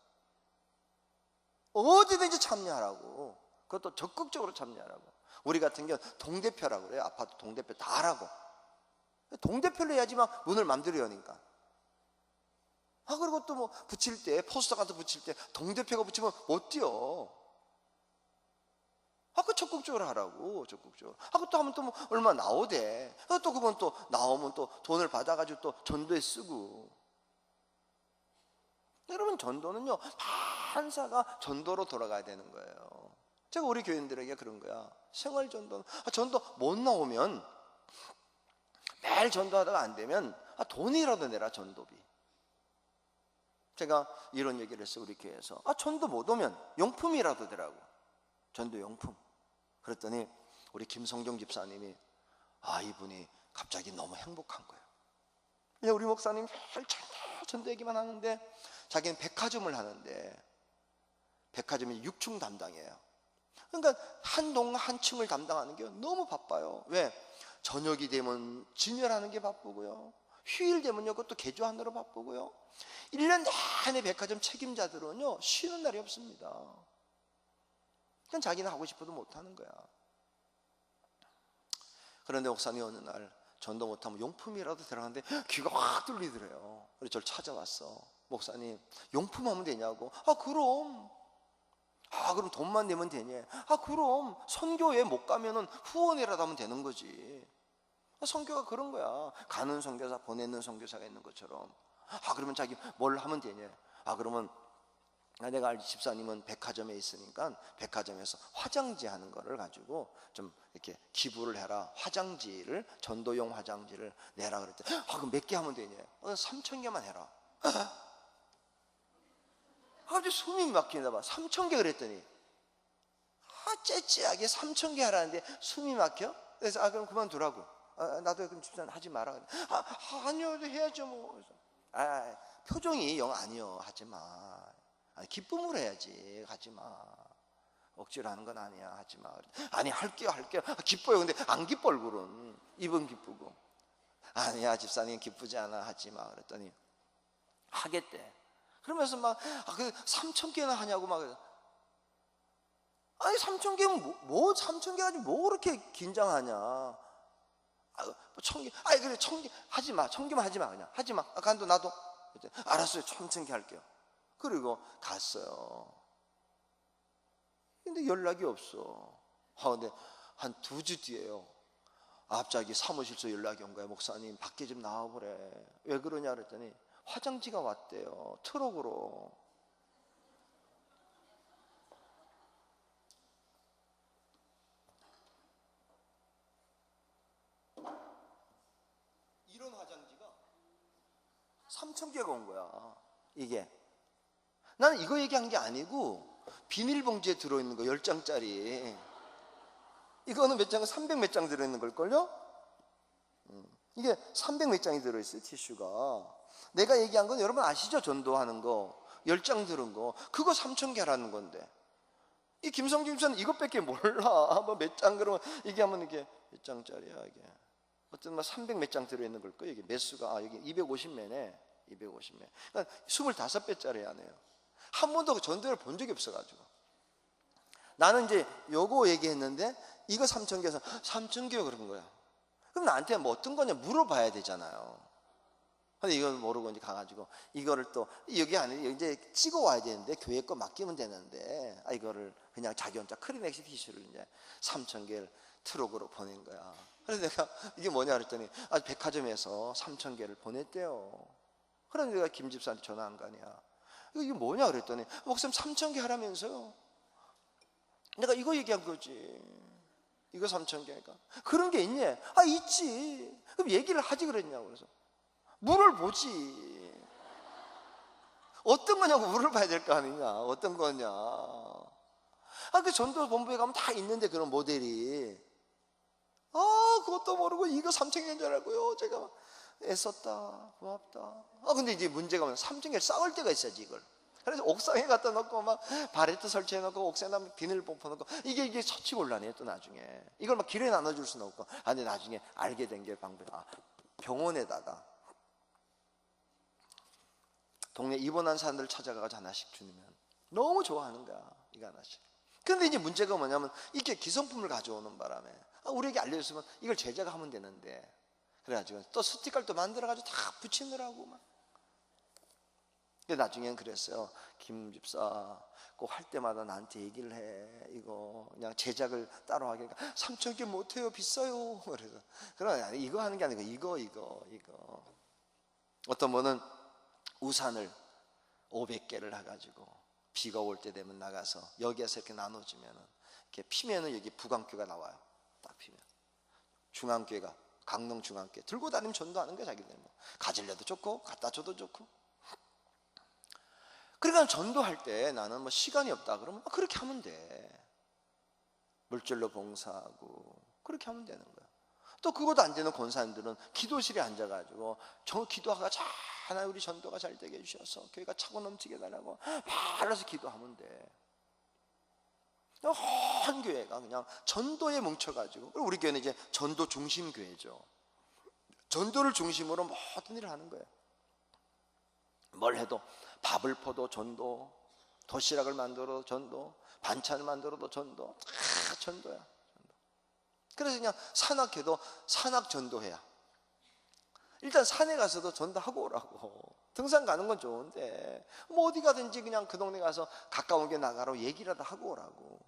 어디든지 참여하라고. 그것도 적극적으로 참여하라고. 우리 같은 경우는 동대표라고 그래요. 아파트 동대표 다 하라고. 동대표를 해야지만 문을 맘대로 여니까. 그리고 또 뭐 붙일 때, 포스터 같은 거 붙일 때 동대표가 붙이면 못 뛰어. 그 적극적으로 하라고, 적극적으로. 또 하면 또 뭐 얼마 나오대. 또 그건 또 나오면 또 돈을 받아가지고 또 전도에 쓰고. 여러분, 전도는요, 판사가 전도로 돌아가야 되는 거예요. 제가 우리 교인들에게 그런 거야. 생활 전도는, 전도 못 나오면, 매일 전도하다가 안 되면, 돈이라도 내라, 전도비. 제가 이런 얘기를 했어요, 우리 교회에서. 전도 못 오면 용품이라도 되라고. 전도 용품. 그랬더니 우리 김성경 집사님이 이분이 갑자기 너무 행복한 거예요. 그냥 우리 목사님 매일 전도 얘기만 하는데 자기는 백화점을 하는데 백화점이 6층 담당이에요. 그러니까 한 동 한 층을 담당하는 게 너무 바빠요. 왜? 저녁이 되면 진열하는 게 바쁘고요, 휴일 되면요 그것도 개조하느라 바쁘고요, 1년 내내 백화점 책임자들은요 쉬는 날이 없습니다. 그냥 자기는 하고 싶어도 못하는 거야. 그런데 목사님이 어느 날 전도 못하면 용품이라도 들어가는데 귀가 확 뚫리더래요. 그래서 저를 찾아왔어. 목사님, 용품 하면 되냐고. 그럼. 그럼 돈만 내면 되냐. 그럼. 선교에 못 가면은 후원이라도 하면 되는 거지. 선교가 그런 거야. 가는 선교사, 보내는 선교사가 있는 것처럼. 그러면 자기 뭘 하면 되냐. 그러면 내가 알지, 집사님은 백화점에 있으니까 백화점에서 화장지 하는 거를 가지고 좀 이렇게 기부를 해라. 화장지를, 전도용 화장지를 내라 그랬더니 그럼 몇 개 하면 되냐. 3,000개만 해라. 갑자기 숨이 막히나 봐. 3,000개 그랬더니 째째하게 3,000개 하라는데 숨이 막혀? 그래서 그럼 그만두라고. 나도 그럼 집사님 하지 마라. 아니요, 해야죠 뭐. 그래서 표정이 영 아니요, 하지 마. 기쁨으로 해야지. 하지 마. 억지로 하는 건 아니야. 하지 마. 아니, 할게요. 기뻐요. 근데 안 기뻐, 얼굴은. 입은 기쁘고. 아니야, 집사님 기쁘지 않아. 하지 마. 그랬더니 하겠대. 그러면서 막 3,000개나 하냐고 막. 아니, 3,000개면 뭐 3,000개 가지고 뭐 그렇게 긴장하냐. 1,000개. 그래, 1,000개 하지 마. 1,000개만 하지 마. 그냥 하지 마. 간도 나도. 알았어요. 1,000개 할게요. 그리고 갔어요. 근데 연락이 없어. 근데 한 2주 뒤에요, 갑자기 사무실에서 연락이 온 거야. 목사님, 밖에 좀 나와보래. 왜 그러냐 그랬더니 화장지가 왔대요, 트럭으로. 이런 화장지가 3,000개가 온 거야. 이게 나는 이거 얘기한 게 아니고 비닐봉지에 들어있는 거 10장짜리. 이거는 몇 장? 300 몇 장 들어있는 걸걸요? 이게 300 몇 장이 들어있어요, 티슈가. 내가 얘기한 건 여러분 아시죠? 전도하는 거 10장 들은 거, 그거 3,000개 하라는 건데, 이 김성준 집사는 이것밖에 몰라. 뭐 몇 장 그러면 이게 하면 이게 몇 장짜리야 이게. 어떤 막 300 몇 장 들어있는 걸거예요. 이게 매수가 여기 250매네. 250매. 그러니까 25배짜리 하네요. 한 번도 전도를 본 적이 없어가지고 나는 이제 요거 얘기했는데 이거 3,000개에서 3,000개요 그런 거야. 그럼 나한테 뭐 어떤 거냐 물어봐야 되잖아요. 근데 이걸 모르고 이제 가가지고 이거를 또 여기 안에 이제 찍어 와야 되는데 교회 거 맡기면 되는데 이거를 그냥 자기 혼자 크리넥스 티슈를 이제 3,000개를 트럭으로 보낸 거야. 그래서 내가 이게 뭐냐 그랬더니 백화점에서 3,000개를 보냈대요. 그래서 내가 김 집사한테 전화한 거 아니야. 이게 뭐냐 그랬더니 목사님 3,000개 하라면서요. 내가 이거 얘기한 거지. 이거 3,000개니까 그런 게 있냐? 있지. 그럼 얘기를 하지 그랬냐고. 그래서 물을 보지. 어떤 거냐고 물어봐야 될 거 아니냐. 어떤 거냐. 그 전도 본부에 가면 다 있는데 그런 모델이. 그것도 모르고 이거 3,000개인 줄 알고요. 제가 애썼다. 고맙다. 근데 이제 문제가 뭐냐. 3,000개를 쌓을 때가 있어야지 이걸. 그래서 옥상에 갖다 놓고 막 바레트 설치해 놓고 옥상에다 비닐 뽑아 놓고 이게 처치곤란해요. 또 나중에 이걸 막 길에 나눠줄 수는 없고. 근데 나중에 알게 된 게 방법이 병원에다가 동네 입원한 사람들 찾아가서 하나씩 주면 너무 좋아하는 거야. 이거 하나씩. 근데 이제 문제가 뭐냐면 이게 기성품을 가져오는 바람에 우리에게 알려줬으면 이걸 제자가 하면 되는데, 그래가지고 또 스티커를 또 만들어가지고 다 붙이느라고 막. 근데 나중엔 그랬어요. 김 집사 꼭 할 때마다 나한테 얘기를 해. 이거 그냥 제작을 따로 하게. 3,000개 못해요. 비싸요. 그래서 그러나 이거 하는 게 아니고 이거. 어떤 분은 우산을 500개를 해가지고 비가 올 때 되면 나가서 여기에서 이렇게 나눠주면은 이렇게 피면은 여기 북안교가 나와요. 딱 피면 중앙교회가 강릉 중앙교회 들고 다니면 전도하는 거야. 자기들 뭐 가질려도 좋고 갖다 줘도 좋고. 그러니까 전도할 때 나는 뭐 시간이 없다 그러면 그렇게 하면 돼. 물질로 봉사하고 그렇게 하면 되는 거야. 또 그것도 안 되는 권사님들은 기도실에 앉아가지고 저 기도하가 잘 하나님 우리 전도가 잘 되게 해주셔서 교회가 차고 넘치게 달라고 말라서 기도하면 돼. 한 교회가 그냥 전도에 뭉쳐가지고, 그리고 우리 교회는 이제 전도 중심 교회죠. 전도를 중심으로 모든 일을 하는 거예요. 뭘 해도 밥을 퍼도 전도, 도시락을 만들어도 전도, 반찬을 만들어도 전도, 다 전도야. 전도. 그래서 그냥 산악회도 산악 전도회야. 일단 산에 가서도 전도하고 오라고. 등산 가는 건 좋은데 뭐 어디 가든지 그냥 그 동네 가서 가까운 게 나가라고 얘기라도 하고 오라고.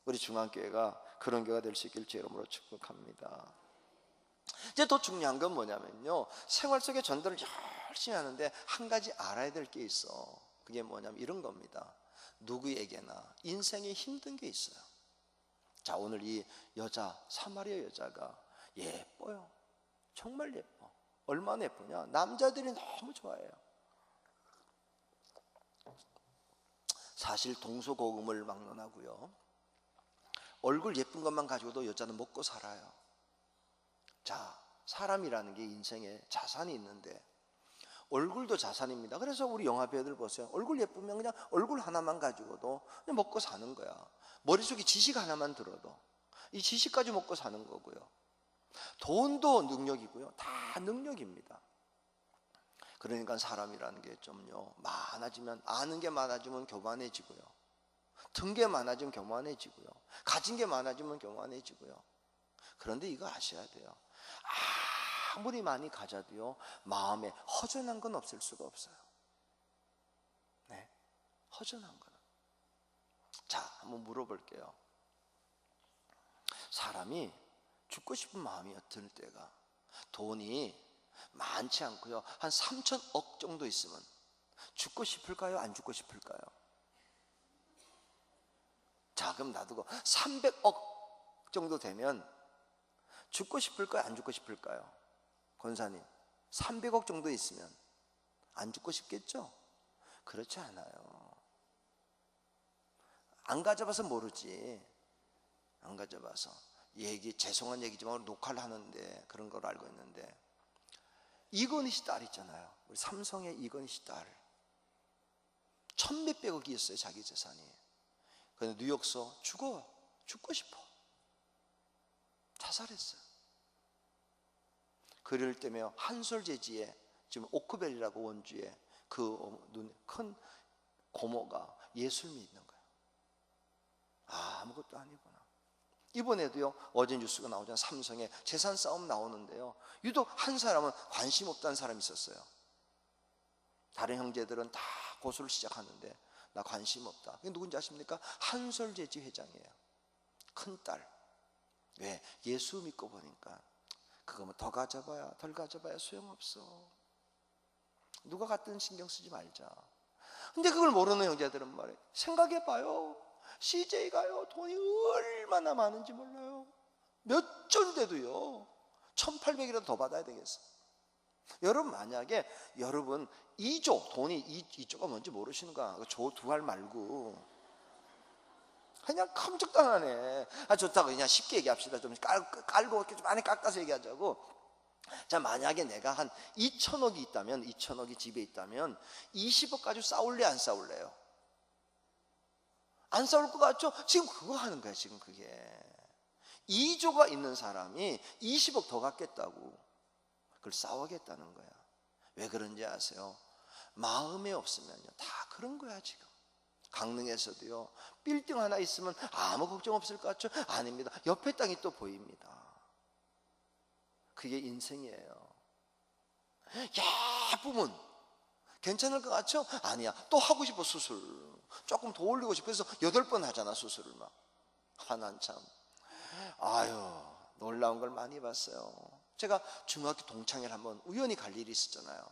우리 중앙교회가 그런 교회가 될 수 있길 주 이름으로 축복합니다. 이제 더 중요한 건 뭐냐면요, 생활 속에 전도를 열심히 하는데 한 가지 알아야 될 게 있어. 그게 뭐냐면 이런 겁니다. 누구에게나 인생에 힘든 게 있어요. 자, 오늘 이 여자, 사마리아 여자가 예뻐요. 정말 예뻐. 얼마나 예쁘냐, 남자들이 너무 좋아해요. 사실 동서고금을 막론하고요, 얼굴 예쁜 것만 가지고도 여자는 먹고 살아요. 자, 사람이라는 게 인생에 자산이 있는데 얼굴도 자산입니다. 그래서 우리 영화 배우들 보세요. 얼굴 예쁘면 그냥 얼굴 하나만 가지고도 그냥 먹고 사는 거야. 머릿속에 지식 하나만 들어도 이 지식까지 먹고 사는 거고요. 돈도 능력이고요. 다 능력입니다. 그러니까 사람이라는 게 좀요, 많아지면, 아는 게 많아지면 교만해지고요, 든 게 많아지면 교만해지고요, 가진 게 많아지면 교만해지고요. 그런데 이거 아셔야 돼요. 아무리 많이 가져도요, 마음에 허전한 건 없을 수가 없어요. 네, 허전한 거는. 자, 한번 물어볼게요. 사람이 죽고 싶은 마음이 들 때가, 돈이 많지 않고요, 한 3,000억 정도 있으면 죽고 싶을까요? 안 죽고 싶을까요? 자, 그럼 놔두고 300억 정도 되면 죽고 싶을까요? 안 죽고 싶을까요? 권사님, 300억 정도 있으면 안 죽고 싶겠죠? 그렇지 않아요. 안 가져봐서 모르지. 안 가져봐서. 죄송한 얘기지만 녹화를 하는데 그런 걸 알고 있는데, 이건희 씨 딸 있잖아요. 우리 삼성의 이건희 씨 딸. 1,000몇백억이 있어요, 자기 재산이. 그런데 뉴욕서 죽고 싶어. 자살했어요. 그럴 때면 한솔제지에 지금 오크밸리라고 원주에 그 큰 고모가 예술 믿는 거예요. 아무것도 아니구나. 이번에도요, 어제 뉴스가 나오잖아요. 삼성에 재산 싸움 나오는데요, 유독 한 사람은 관심 없다는 사람이 있었어요. 다른 형제들은 다 고소를 시작하는데 나 관심 없다. 그게 누군지 아십니까? 한솔제지 회장이에요. 큰딸. 왜? 예수 믿고 보니까 그거 뭐 더 가져봐야 덜 가져봐야 소용없어. 누가 갖든 신경 쓰지 말자. 근데 그걸 모르는 형제들은 말해, 생각해봐요. CJ가요, 돈이 얼마나 많은지 몰라요. 몇 조인데도요 1,800이라도 더 받아야 되겠어. 여러분, 만약에 여러분 2조, 돈이 2조가 뭔지 모르시는 거야. 조 두 알 말고 그냥 컴적당하네. 좋다고 그냥 쉽게 얘기합시다. 좀 깔고 좀 안에 깎아서 얘기하자고. 자, 만약에 내가 한 2천억이 있다면, 2천억이 집에 있다면 20억 가지고 싸울래 안 싸울래요? 안 싸울 것 같죠? 지금 그거 하는 거야. 지금 그게 2조가 있는 사람이 20억 더 갖겠다고 그걸 싸우겠다는 거야. 왜 그런지 아세요? 마음에 없으면요 다 그런 거야. 지금 강릉에서도요, 빌딩 하나 있으면 아무 걱정 없을 것 같죠? 아닙니다. 옆에 땅이 또 보입니다. 그게 인생이에요. 예쁘면 괜찮을 것 같죠? 아니야. 또 하고 싶어, 수술. 조금 더 올리고 싶어서 8번 하잖아, 수술을 막. 난 참. 아유, 놀라운 걸 많이 봤어요. 제가 중학교 동창회를 한번 우연히 갈 일이 있었잖아요.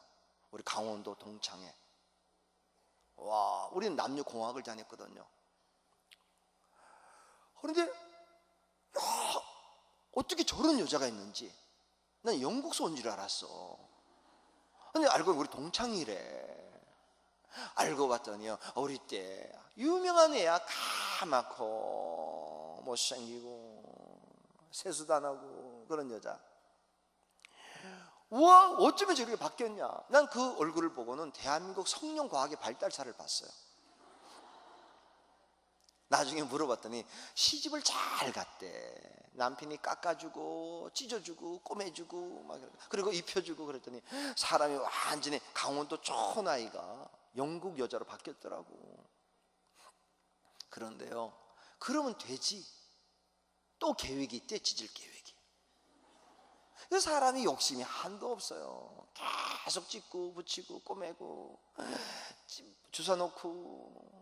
우리 강원도 동창회. 와, 우리는 남녀공학을 다녔거든요. 그런데 어떻게 저런 여자가 있는지 난 영국서 온 줄 알았어. 근데 알고 보니 우리 동창이래. 알고 봤더니요, 우리 때 유명한 애야. 까맣고 못생기고 세수도 안 하고 그런 여자. 와, 어쩌면 저렇게 바뀌었냐. 난 그 얼굴을 보고는 대한민국 성령과학의 발달사를 봤어요. 나중에 물어봤더니 시집을 잘 갔대. 남편이 깎아주고 찢어주고 꼬매주고 막 그리고 입혀주고 그랬더니 사람이 완전히 강원도 촌아이가 영국 여자로 바뀌었더라고. 그런데요, 그러면 되지. 또 계획이 있대. 찢을 계획이. 그 사람이 욕심이 한도 없어요. 계속 찢고 붙이고 꼬매고 주사 놓고.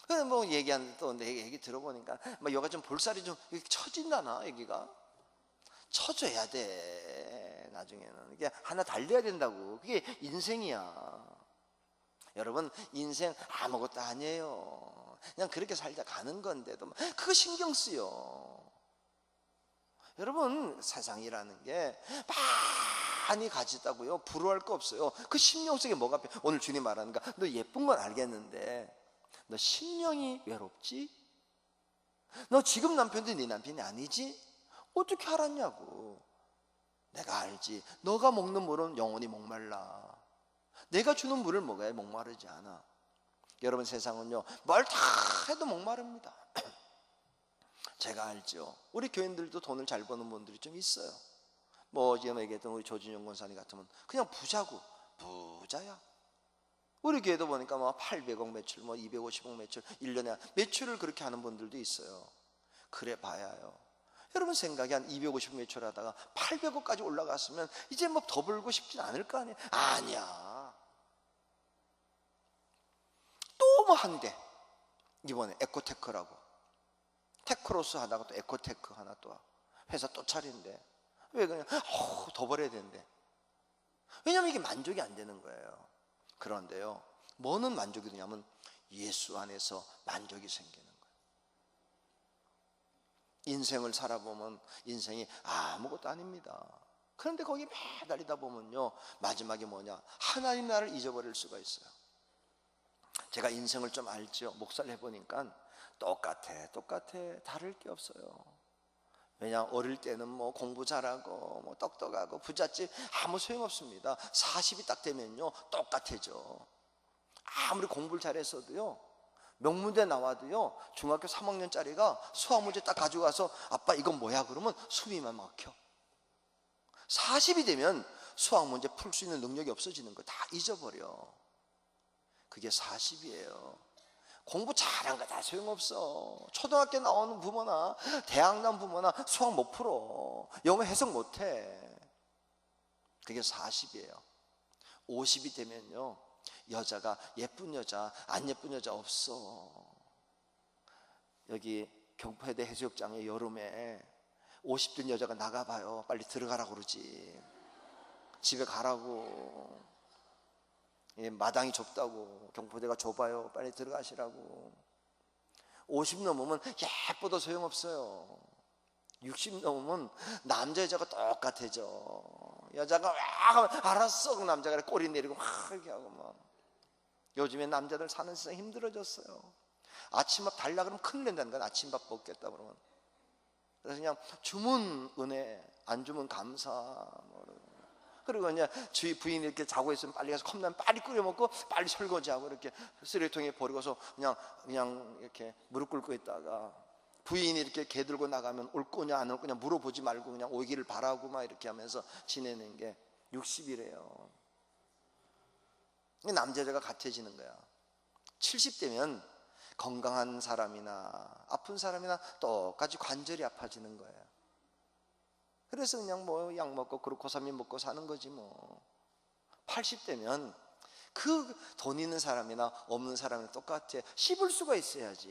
그래 뭐 얘기하는데 또 내 얘기 들어보니까 막 여기가 좀 볼살이 좀 처진다나. 여기가 쳐줘야 돼. 나중에는 이게 하나 달려야 된다고. 그게 인생이야. 여러분, 인생 아무것도 아니에요. 그냥 그렇게 살다 가는 건데도 그거 신경 쓰여. 여러분, 세상이라는 게 많이 가지다고요 부러워할 거 없어요. 그 심령 속에 뭐가 필요해? 오늘 주님 말하는가, 너 예쁜 건 알겠는데 너 심령이 외롭지? 너 지금 남편도 네 남편이 아니지? 어떻게 알았냐고. 내가 알지. 너가 먹는 물은 영원히 목말라. 내가 주는 물을 먹어야 목마르지 않아. 여러분, 세상은요 뭘 다 해도 목마릅니다. 제가 알죠. 우리 교인들도 돈을 잘 버는 분들이 좀 있어요. 뭐 어제 얘기했던 우리 조진영 권사님 같으면 그냥 부자고 부자야. 우리 교회도 보니까 뭐 800억 매출, 뭐 250억 매출, 1년에 매출을 그렇게 하는 분들도 있어요. 그래 봐야요. 여러분 생각에 한 250억 매출 하다가 800억까지 올라갔으면 이제 뭐 더 벌고 싶진 않을 거 아니에요. 아니야. 또 뭐 한대. 이번에 에코테크라고. 테크로스 하다가 또 에코테크 하나 또 회사 또 차린대. 왜 그냥 더 벌어야 된대. 왜냐하면 이게 만족이 안 되는 거예요. 그런데요, 뭐는 만족이 되냐면 예수 안에서 만족이 생기는 거예요. 인생을 살아보면 인생이 아무것도 아닙니다. 그런데 거기 매달리다 보면요, 마지막에 뭐냐, 하나님 나라를 잊어버릴 수가 있어요. 제가 인생을 좀 알죠. 목사를 해보니까 똑같아. 다를 게 없어요. 왜냐, 어릴 때는 뭐 공부 잘하고 뭐 똑똑하고 부잣집 아무 소용없습니다. 40이 딱 되면요 똑같아져. 아무리 공부를 잘했어도요, 명문대 나와도요, 중학교 3학년짜리가 수학 문제 딱 가지고 와서 아빠 이건 뭐야 그러면 숨이만 막혀. 40이 되면 수학 문제 풀 수 있는 능력이 없어지는 거 다 잊어버려. 그게 40이에요. 공부 잘한 거 다 소용없어. 초등학교 나오는 부모나 대학 나온 부모나 수학 못 풀어. 영어 해석 못 해. 그게 40이에요. 50이 되면요, 여자가 예쁜 여자, 안 예쁜 여자 없어. 여기 경포해대 해수욕장에 여름에 50된 여자가 나가봐요. 빨리 들어가라고 그러지. 집에 가라고. 마당이 좁다고. 경포대가 좁아요. 빨리 들어가시라고. 50 넘으면 예뻐도 소용없어요. 60 넘으면 남자 여자가 똑같아져. 여자가 와 알았어. 그 남자가 꼬리 내리고 막 이렇게 하고 막. 요즘에 남자들 사는 세상 힘들어졌어요. 아침밥 달라 그러면 큰일 낸다는 거야. 아침밥 먹겠다 그러면. 그래서 그냥 주문 은혜, 안 주문 감사. 그리고 그냥 주위 부인이 이렇게 자고 있으면 빨리 가서 컵라면 빨리 끓여 먹고 빨리 설거지하고 이렇게 쓰레기통에 버리고서 그냥 이렇게 무릎 꿇고 있다가 부인이 이렇게 개 들고 나가면 올 거냐 안 올 거냐 물어보지 말고 그냥 오기를 바라고 막 이렇게 하면서 지내는 게 60이래요. 남자가 같아지는 거야. 70대면 건강한 사람이나 아픈 사람이나 똑같이 관절이 아파지는 거예요. 그래서 그냥 뭐 약 먹고 그루코사민 먹고 사는 거지 뭐. 80대면 그 돈 있는 사람이나 없는 사람이나 똑같아. 씹을 수가 있어야지.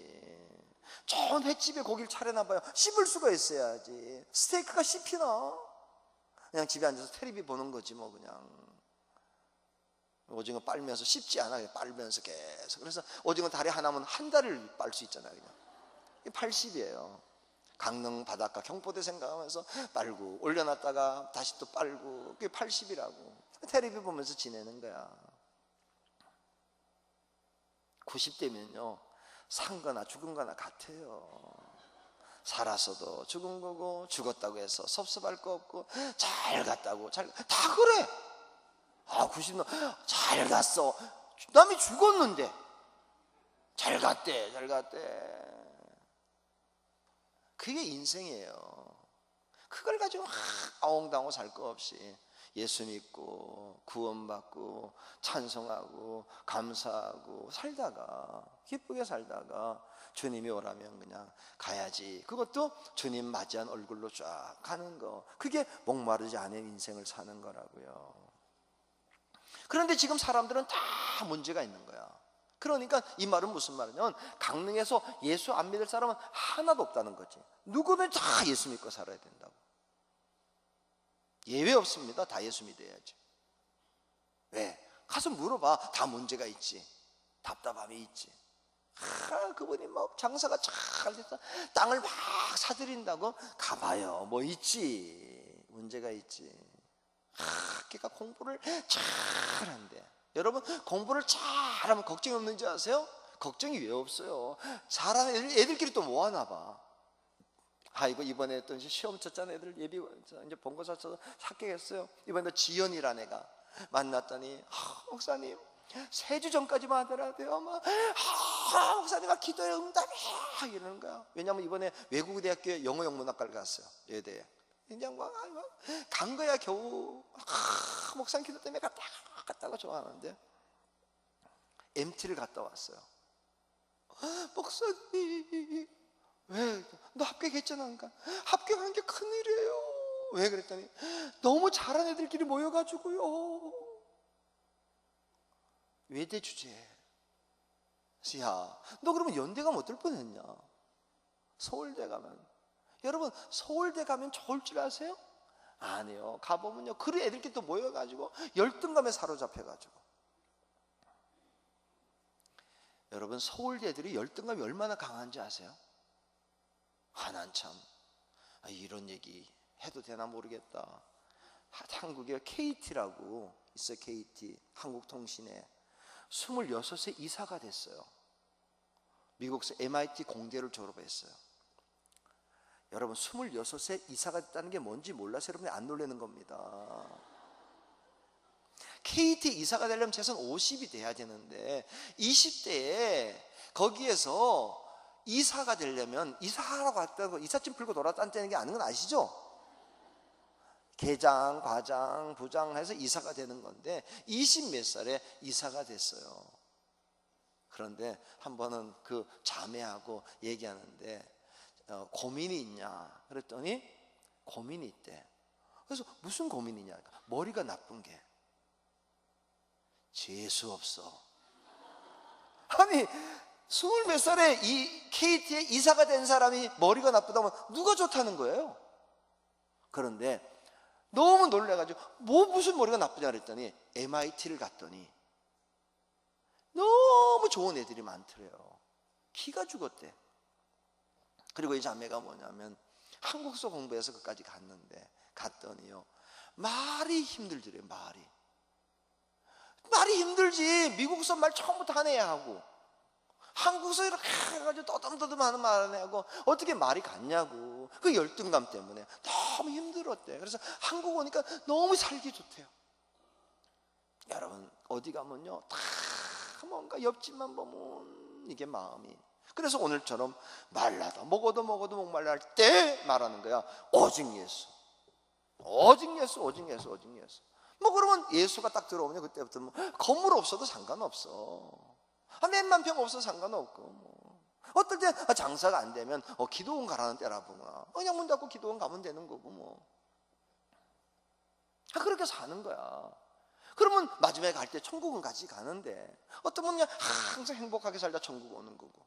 좋은 횟집에 고기를 차려놔봐요. 씹을 수가 있어야지. 스테이크가 씹히나? 그냥 집에 앉아서 텔레비 보는 거지 뭐. 그냥 오징어 빨면서 씹지 않아. 그냥 빨면서 계속. 그래서 오징어 다리 하나면 한 달을 빨 수 있잖아요. 그냥. 이게 80이에요 강릉 바닷가 경포대 생각하면서 빨고 올려놨다가 다시 또 빨고. 그게 80이라고 텔레비 보면서 지내는 거야. 90대면요 산 거나 죽은 거나 같아요. 살았어도 죽은 거고 죽었다고 해서 섭섭할 거 없고 잘 갔다고 다 그래. 90년 잘 갔어. 남이 죽었는데 잘 갔대. 그게 인생이에요. 그걸 가지고 막 아웅다웅 살 거 없이 예수 믿고 구원받고 찬송하고 감사하고 살다가 기쁘게 살다가 주님이 오라면 그냥 가야지. 그것도 주님 맞이한 얼굴로 쫙 가는 거. 그게 목마르지 않은 인생을 사는 거라고요. 그런데 지금 사람들은 다 문제가 있는 거야. 그러니까 이 말은 무슨 말이냐면 강릉에서 예수 안 믿을 사람은 하나도 없다는 거지. 누구든 다 예수 믿고 살아야 된다고. 예외 없습니다. 다 예수 믿어야지. 왜? 가서 물어봐. 다 문제가 있지. 답답함이 있지. 그분이 뭐 장사가 잘 됐다 땅을 막 사들인다고 가봐요. 뭐 있지. 문제가 있지. 그러니까 공부를 잘한대. 여러분 공부를 잘하면 걱정이 없는지 아세요? 걱정이 왜 없어요? 잘하는 애들끼리 또 모아나 봐. 아이고 이번에 또 시험 쳤잖아. 애들 예비 이제 본고사 쳐서 합격했어요. 이번에 지연이라는 애가 만났더니 목사님 3주 전까지만 하더라도요 목사님 기도에 응답이야 이러는 거야. 왜냐면 이번에 외국대학교 영어영문학과를 갔어요. 예대에. 그냥 간 거야 겨우. 목사님 기도 때문에 갔다가 좋아하는데 MT를 갔다 왔어요. 목사님 왜? 너 합격했잖아. 그러니까 합격한 게 큰일이에요. 왜 그랬더니 너무 잘한 애들끼리 모여가지고요. 외대 주제. 야, 너 그러면 연대 가면 어떨 뻔했냐? 서울대 가면. 여러분 서울대 가면 좋을 줄 아세요? 아니요. 가보면요 그런 애들끼리 또 모여가지고 열등감에 사로잡혀가지고. 여러분 서울대 애들이 열등감이 얼마나 강한지 아세요? 난 참 이런 얘기 해도 되나 모르겠다. 한국에 KT라고 있어요. KT 한국통신에 26세 이사가 됐어요. 미국에서 MIT 공대를 졸업했어요. 여러분 26세 이사가 됐다는 게 뭔지 몰라서 여러분이 안 놀라는 겁니다. KT 이사가 되려면 최소한 50이 돼야 되는데 20대에 거기에서 이사가 되려면 이사하러 갔다고 이삿짐 풀고 돌아다니는 게 아닌 건 아시죠? 계장, 과장, 부장 해서 이사가 되는 건데 20 몇 살에 이사가 됐어요. 그런데 한 번은 그 자매하고 얘기하는데 고민이 있냐 그랬더니 고민이 있대. 그래서 무슨 고민이냐? 머리가 나쁜 게 재수 없어. 아니 20 몇 살에 이 KT에 이사가 된 사람이 머리가 나쁘다면 누가 좋다는 거예요? 그런데 너무 놀래가지고 무슨 머리가 나쁘냐 그랬더니 MIT를 갔더니 너무 좋은 애들이 많더래요. 기가 죽었대. 그리고 이 자매가 뭐냐면 한국서 공부해서 그까지 갔더니요 말이 힘들더래요. 말이 힘들지. 미국서 말 처음부터 하네야 하고 한국서 이렇게 해가지고 떠듬떠듬하는 말 하고 어떻게 말이 같냐고. 그 열등감 때문에 너무 힘들었대. 그래서 한국 오니까 너무 살기 좋대요. 여러분 어디 가면요 다 뭔가 옆집만 보면 이게 마음이. 그래서 오늘처럼 말라도 먹어도 목말라 할 때 말하는 거야. 오직 예수. 뭐 그러면 예수가 딱 들어오면 그때부터 뭐 건물 없어도 상관없어. 몇만 평 없어도 상관없고 뭐. 어떨 때 장사가 안 되면 기도원 가라는 때라구나. 그냥 문 닫고 기도원 가면 되는 거고 뭐. 그렇게 사는 거야. 그러면 마지막에 갈 때 천국은 같이 가는데 어떤 분은 그냥 항상 행복하게 살다 천국 오는 거고.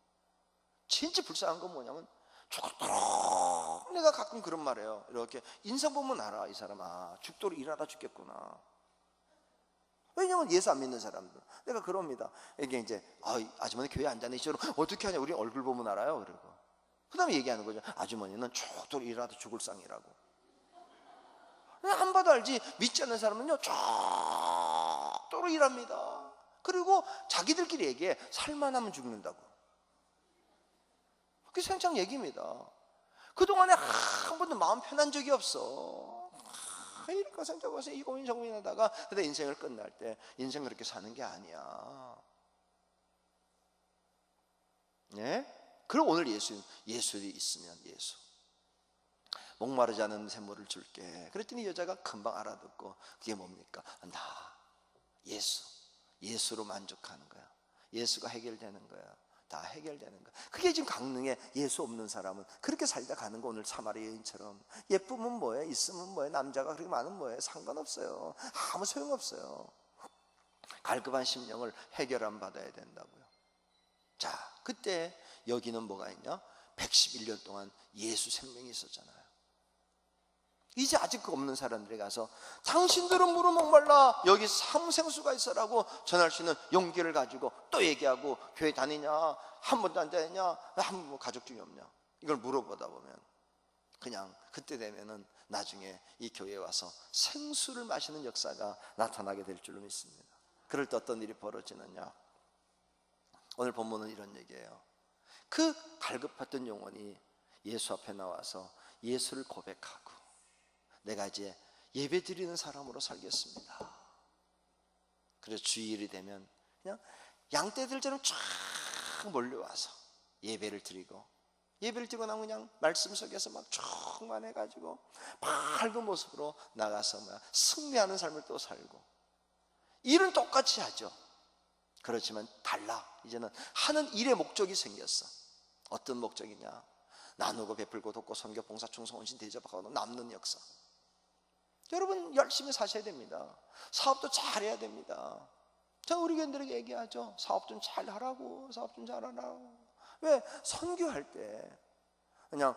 진짜 불쌍한 건 뭐냐면 죽도록, 내가 가끔 그런 말해요. 이렇게 인상 보면 알아. 이 사람 죽도록 일하다 죽겠구나. 왜냐면 예수 안 믿는 사람들. 내가 그럽니다. 이게 이제 아주머니 교회 안 다니시죠? 어떻게 하냐? 우리 얼굴 보면 알아요. 그리고 그 다음에 얘기하는 거죠. 아주머니는 죽도록 일하다 죽을 상이라고. 안 봐도 알지. 믿지 않는 사람은요 죽도록 일합니다. 그리고 자기들끼리 얘기해. 살만하면 죽는다고. 그게 생창 얘기입니다. 그동안에 한 번도 마음 편한 적이 없어. 이렇게 생각하고 이 고민 저 고민하다가 근데 인생을 끝날 때 인생 그렇게 사는 게 아니야. 네? 그럼 오늘 예수 있으면 예수. 목마르지 않은 샘물을 줄게. 그랬더니 여자가 금방 알아듣고 그게 뭡니까? 나 예수로 만족하는 거야. 예수가 해결되는 거야. 다 해결되는 거야. 그게 지금 강릉에 예수 없는 사람은 그렇게 살다 가는 거. 오늘 사마리 여인처럼. 예쁘면 뭐해? 있으면 뭐해? 남자가 그렇게 많으면 뭐해? 상관없어요. 아무 소용없어요. 갈급한 심령을 해결함 받아야 된다고요. 자, 그때 여기는 뭐가 있냐? 111년 동안 예수 생명이 있었잖아요. 이제 아직 그 없는 사람들에 가서 당신들은 무릎 목말라 여기 사무생수가 있어라고 전할 수 있는 용기를 가지고 또 얘기하고, 교회 다니냐? 한 번도 안 다니냐? 한 번 가족 중에 없냐? 이걸 물어보다 보면 그냥 그때 되면은 나중에 이 교회에 와서 생수를 마시는 역사가 나타나게 될 줄로 믿습니다. 그럴 때 어떤 일이 벌어지느냐? 오늘 본문은 이런 얘기예요. 그 갈급했던 영혼이 예수 앞에 나와서 예수를 고백하고, 내가 이제 예배 드리는 사람으로 살겠습니다. 그래서 주일이 되면 그냥 양떼들처럼 쫙 몰려와서 예배를 드리고, 예배를 드리고 나면 그냥 말씀 속에서 막 충만해가지고 밝은 모습으로 나가서 승리하는 삶을 또 살고. 일은 똑같이 하죠. 그렇지만 달라. 이제는 하는 일의 목적이 생겼어. 어떤 목적이냐? 나누고 베풀고 돕고 섬겨 봉사 충성 헌신 대접하고 남는 역사. 여러분 열심히 사셔야 됩니다. 사업도 잘해야 됩니다. 제가 우리 교인들에게 얘기하죠. 사업 좀 잘하라고. 사업 좀 잘하라고. 왜? 선교할 때 그냥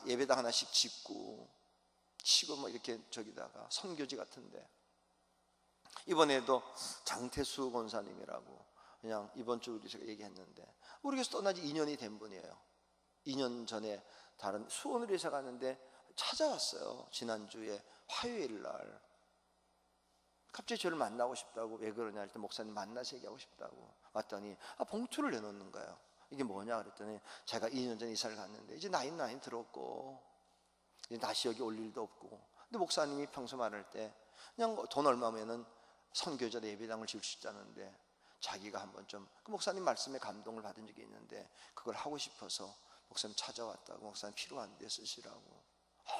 예배당 하나씩 짓고 치고 뭐 이렇게 저기다가 선교지 같은데, 이번에도 장태수 권사님이라고 그냥 이번 주 우리 제가 얘기했는데, 우리 교회에서 떠난 지 2년이 된 분이에요. 2년 전에 다른 수원으로 이사 갔는데 찾아왔어요. 지난주에 화요일 날 갑자기 저를 만나고 싶다고. 왜 그러냐 할 때 목사님 만나서 얘기하고 싶다고 왔더니 봉투를 내놓는 거예요. 이게 뭐냐 그랬더니 제가 2년 전에 이사를 갔는데 이제 나이 들었고 이제 다시 여기 올 일도 없고, 근데 목사님이 평소 말할 때 그냥 돈 얼마면은 선교자 예배당을 지을 수 있다는데 자기가 한번 좀 그 목사님 말씀에 감동을 받은 적이 있는데 그걸 하고 싶어서 목사님 찾아왔다고. 목사님 필요한데 쓰시라고.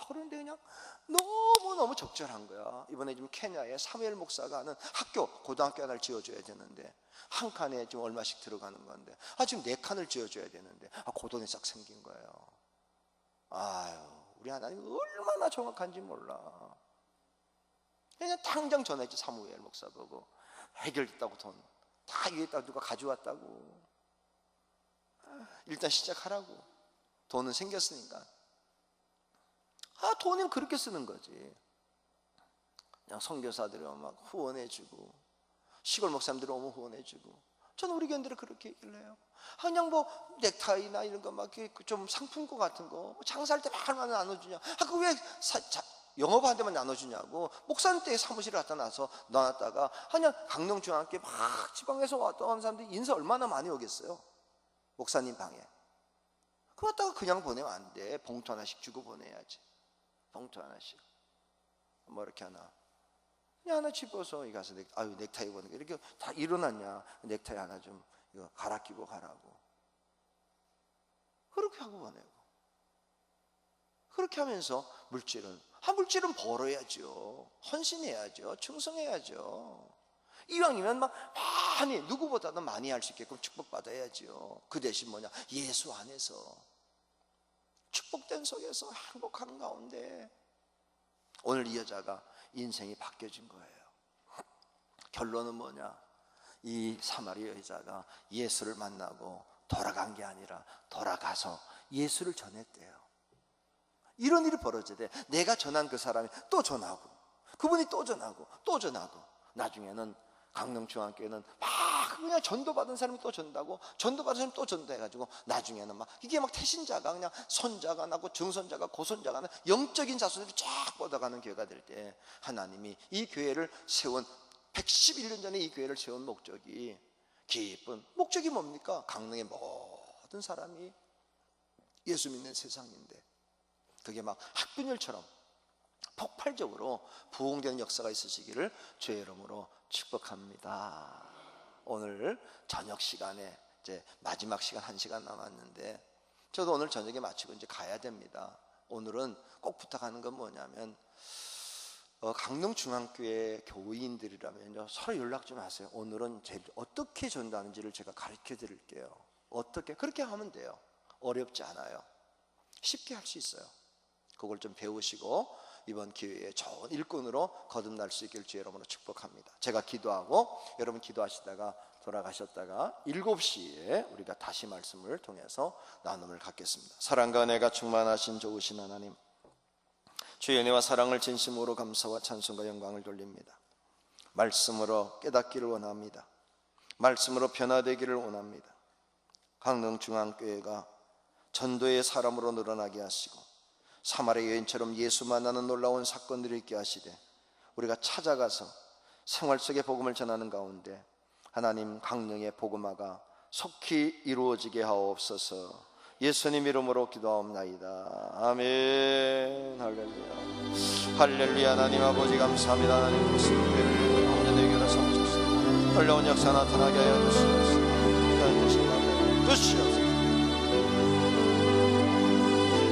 그런데 그냥 너무 적절한 거야. 이번에 지금 케냐에 사무엘 목사가 하는 고등학교 하나를 지어줘야 되는데 한 칸에 지금 얼마씩 들어가는 건데 지금 4칸을 지어줘야 되는데 그 돈이 싹 생긴 거예요. 아유, 우리 하나님 얼마나 정확한지 몰라. 그냥 당장 전화했지. 사무엘 목사 보고 해결됐다고. 돈 다 이겼다고. 누가 가져왔다고. 일단 시작하라고. 돈은 생겼으니까. 돈은 그렇게 쓰는 거지. 그냥 선교사들이 막 후원해주고, 시골 목사님들이 오면 후원해주고. 저는 우리 교인들은 그렇게 얘기를 해요. 그냥 뭐 넥타이나 이런 거 막 좀 상품권 같은 거 장사할 때 막 얼마나 나눠주냐. 그 왜 영업하는 데만 나눠주냐고. 목사님 때 사무실에 갖다 놔놨다가 그냥 강릉중앙교회 막 지방에서 왔던 사람들이 인사 얼마나 많이 오겠어요. 목사님 방에. 그거 갖다가 그냥 보내면 안 돼. 봉투 하나씩 주고 보내야지. 봉투 하나씩. 뭐 이렇게 하나 집어서 이거 가서 넥타이 보는 게 이렇게 다 일어났냐. 넥타이 하나 좀 이거 갈아 끼고 가라고. 그렇게 하고 보내고. 그렇게 하면서 물질은 벌어야죠. 헌신해야죠. 충성해야죠. 이왕이면 막 많이, 누구보다도 많이 할 수 있게끔 축복받아야죠. 그 대신 뭐냐? 예수 안에서 축복된 속에서 행복하는 가운데 오늘 이 여자가 인생이 바뀌어진 거예요. 결론은 뭐냐? 이 사마리아 여자가 예수를 만나고 돌아간 게 아니라 돌아가서 예수를 전했대요. 이런 일이 벌어져야 돼. 내가 전한 그 사람이 또 전하고, 그분이 또 전하고, 또 전하고, 나중에는 강릉중앙교회는 막 그냥 전도받은 사람이 또 전다고, 전도받은 사람이 또 전도해가지고, 나중에는 막 이게 막 태신자가 그냥 손자가 나고 증손자가 고손자가 나고 영적인 자손들이 쫙 뻗어가는 교회가 될 때, 하나님이 이 교회를 세운 111년 전에 이 교회를 세운 목적이 기쁜 목적이 뭡니까? 강릉의 모든 사람이 예수 믿는 세상인데 그게 막 학분열처럼 폭발적으로 부흥되는 역사가 있으시기를 주의 이름으로 축복합니다. 오늘 저녁 시간에 이제 마지막 시간 1시간 남았는데 저도 오늘 저녁에 마치고 이제 가야 됩니다. 오늘은 꼭 부탁하는 건 뭐냐면 강릉중앙교회 교인들이라면요, 서로 연락 좀 하세요. 오늘은 어떻게 전도하는지를 제가 가르쳐 드릴게요. 어떻게 그렇게 하면 돼요. 어렵지 않아요. 쉽게 할 수 있어요. 그걸 좀 배우시고 이번 기회에 좋은 일꾼으로 거듭날 수 있기를 주의 이름으로 축복합니다. 제가 기도하고 여러분 기도하시다가 돌아가셨다가 7시에 우리가 다시 말씀을 통해서 나눔을 갖겠습니다. 사랑과 은혜가 충만하신 좋으신 하나님, 주의 은혜와 사랑을 진심으로 감사와 찬송과 영광을 돌립니다. 말씀으로 깨닫기를 원합니다. 말씀으로 변화되기를 원합니다. 강릉중앙교회가 전도의 사람으로 늘어나게 하시고 사마리아 여인처럼 예수 만나는 놀라운 사건들이 있게 하시되 우리가 찾아가서 생활 속의 복음을 전하는 가운데 하나님 강릉의 복음화가 속히 이루어지게 하옵소서. 예수님 이름으로 기도하옵나이다. 아멘. 할렐루야. 할렐루야. 하나님 아버지 감사합니다. 하나님 무슨 교회를 아버지 내 교회로 삼으셨습니다. 놀라운 역사 나타나게 하여 주시고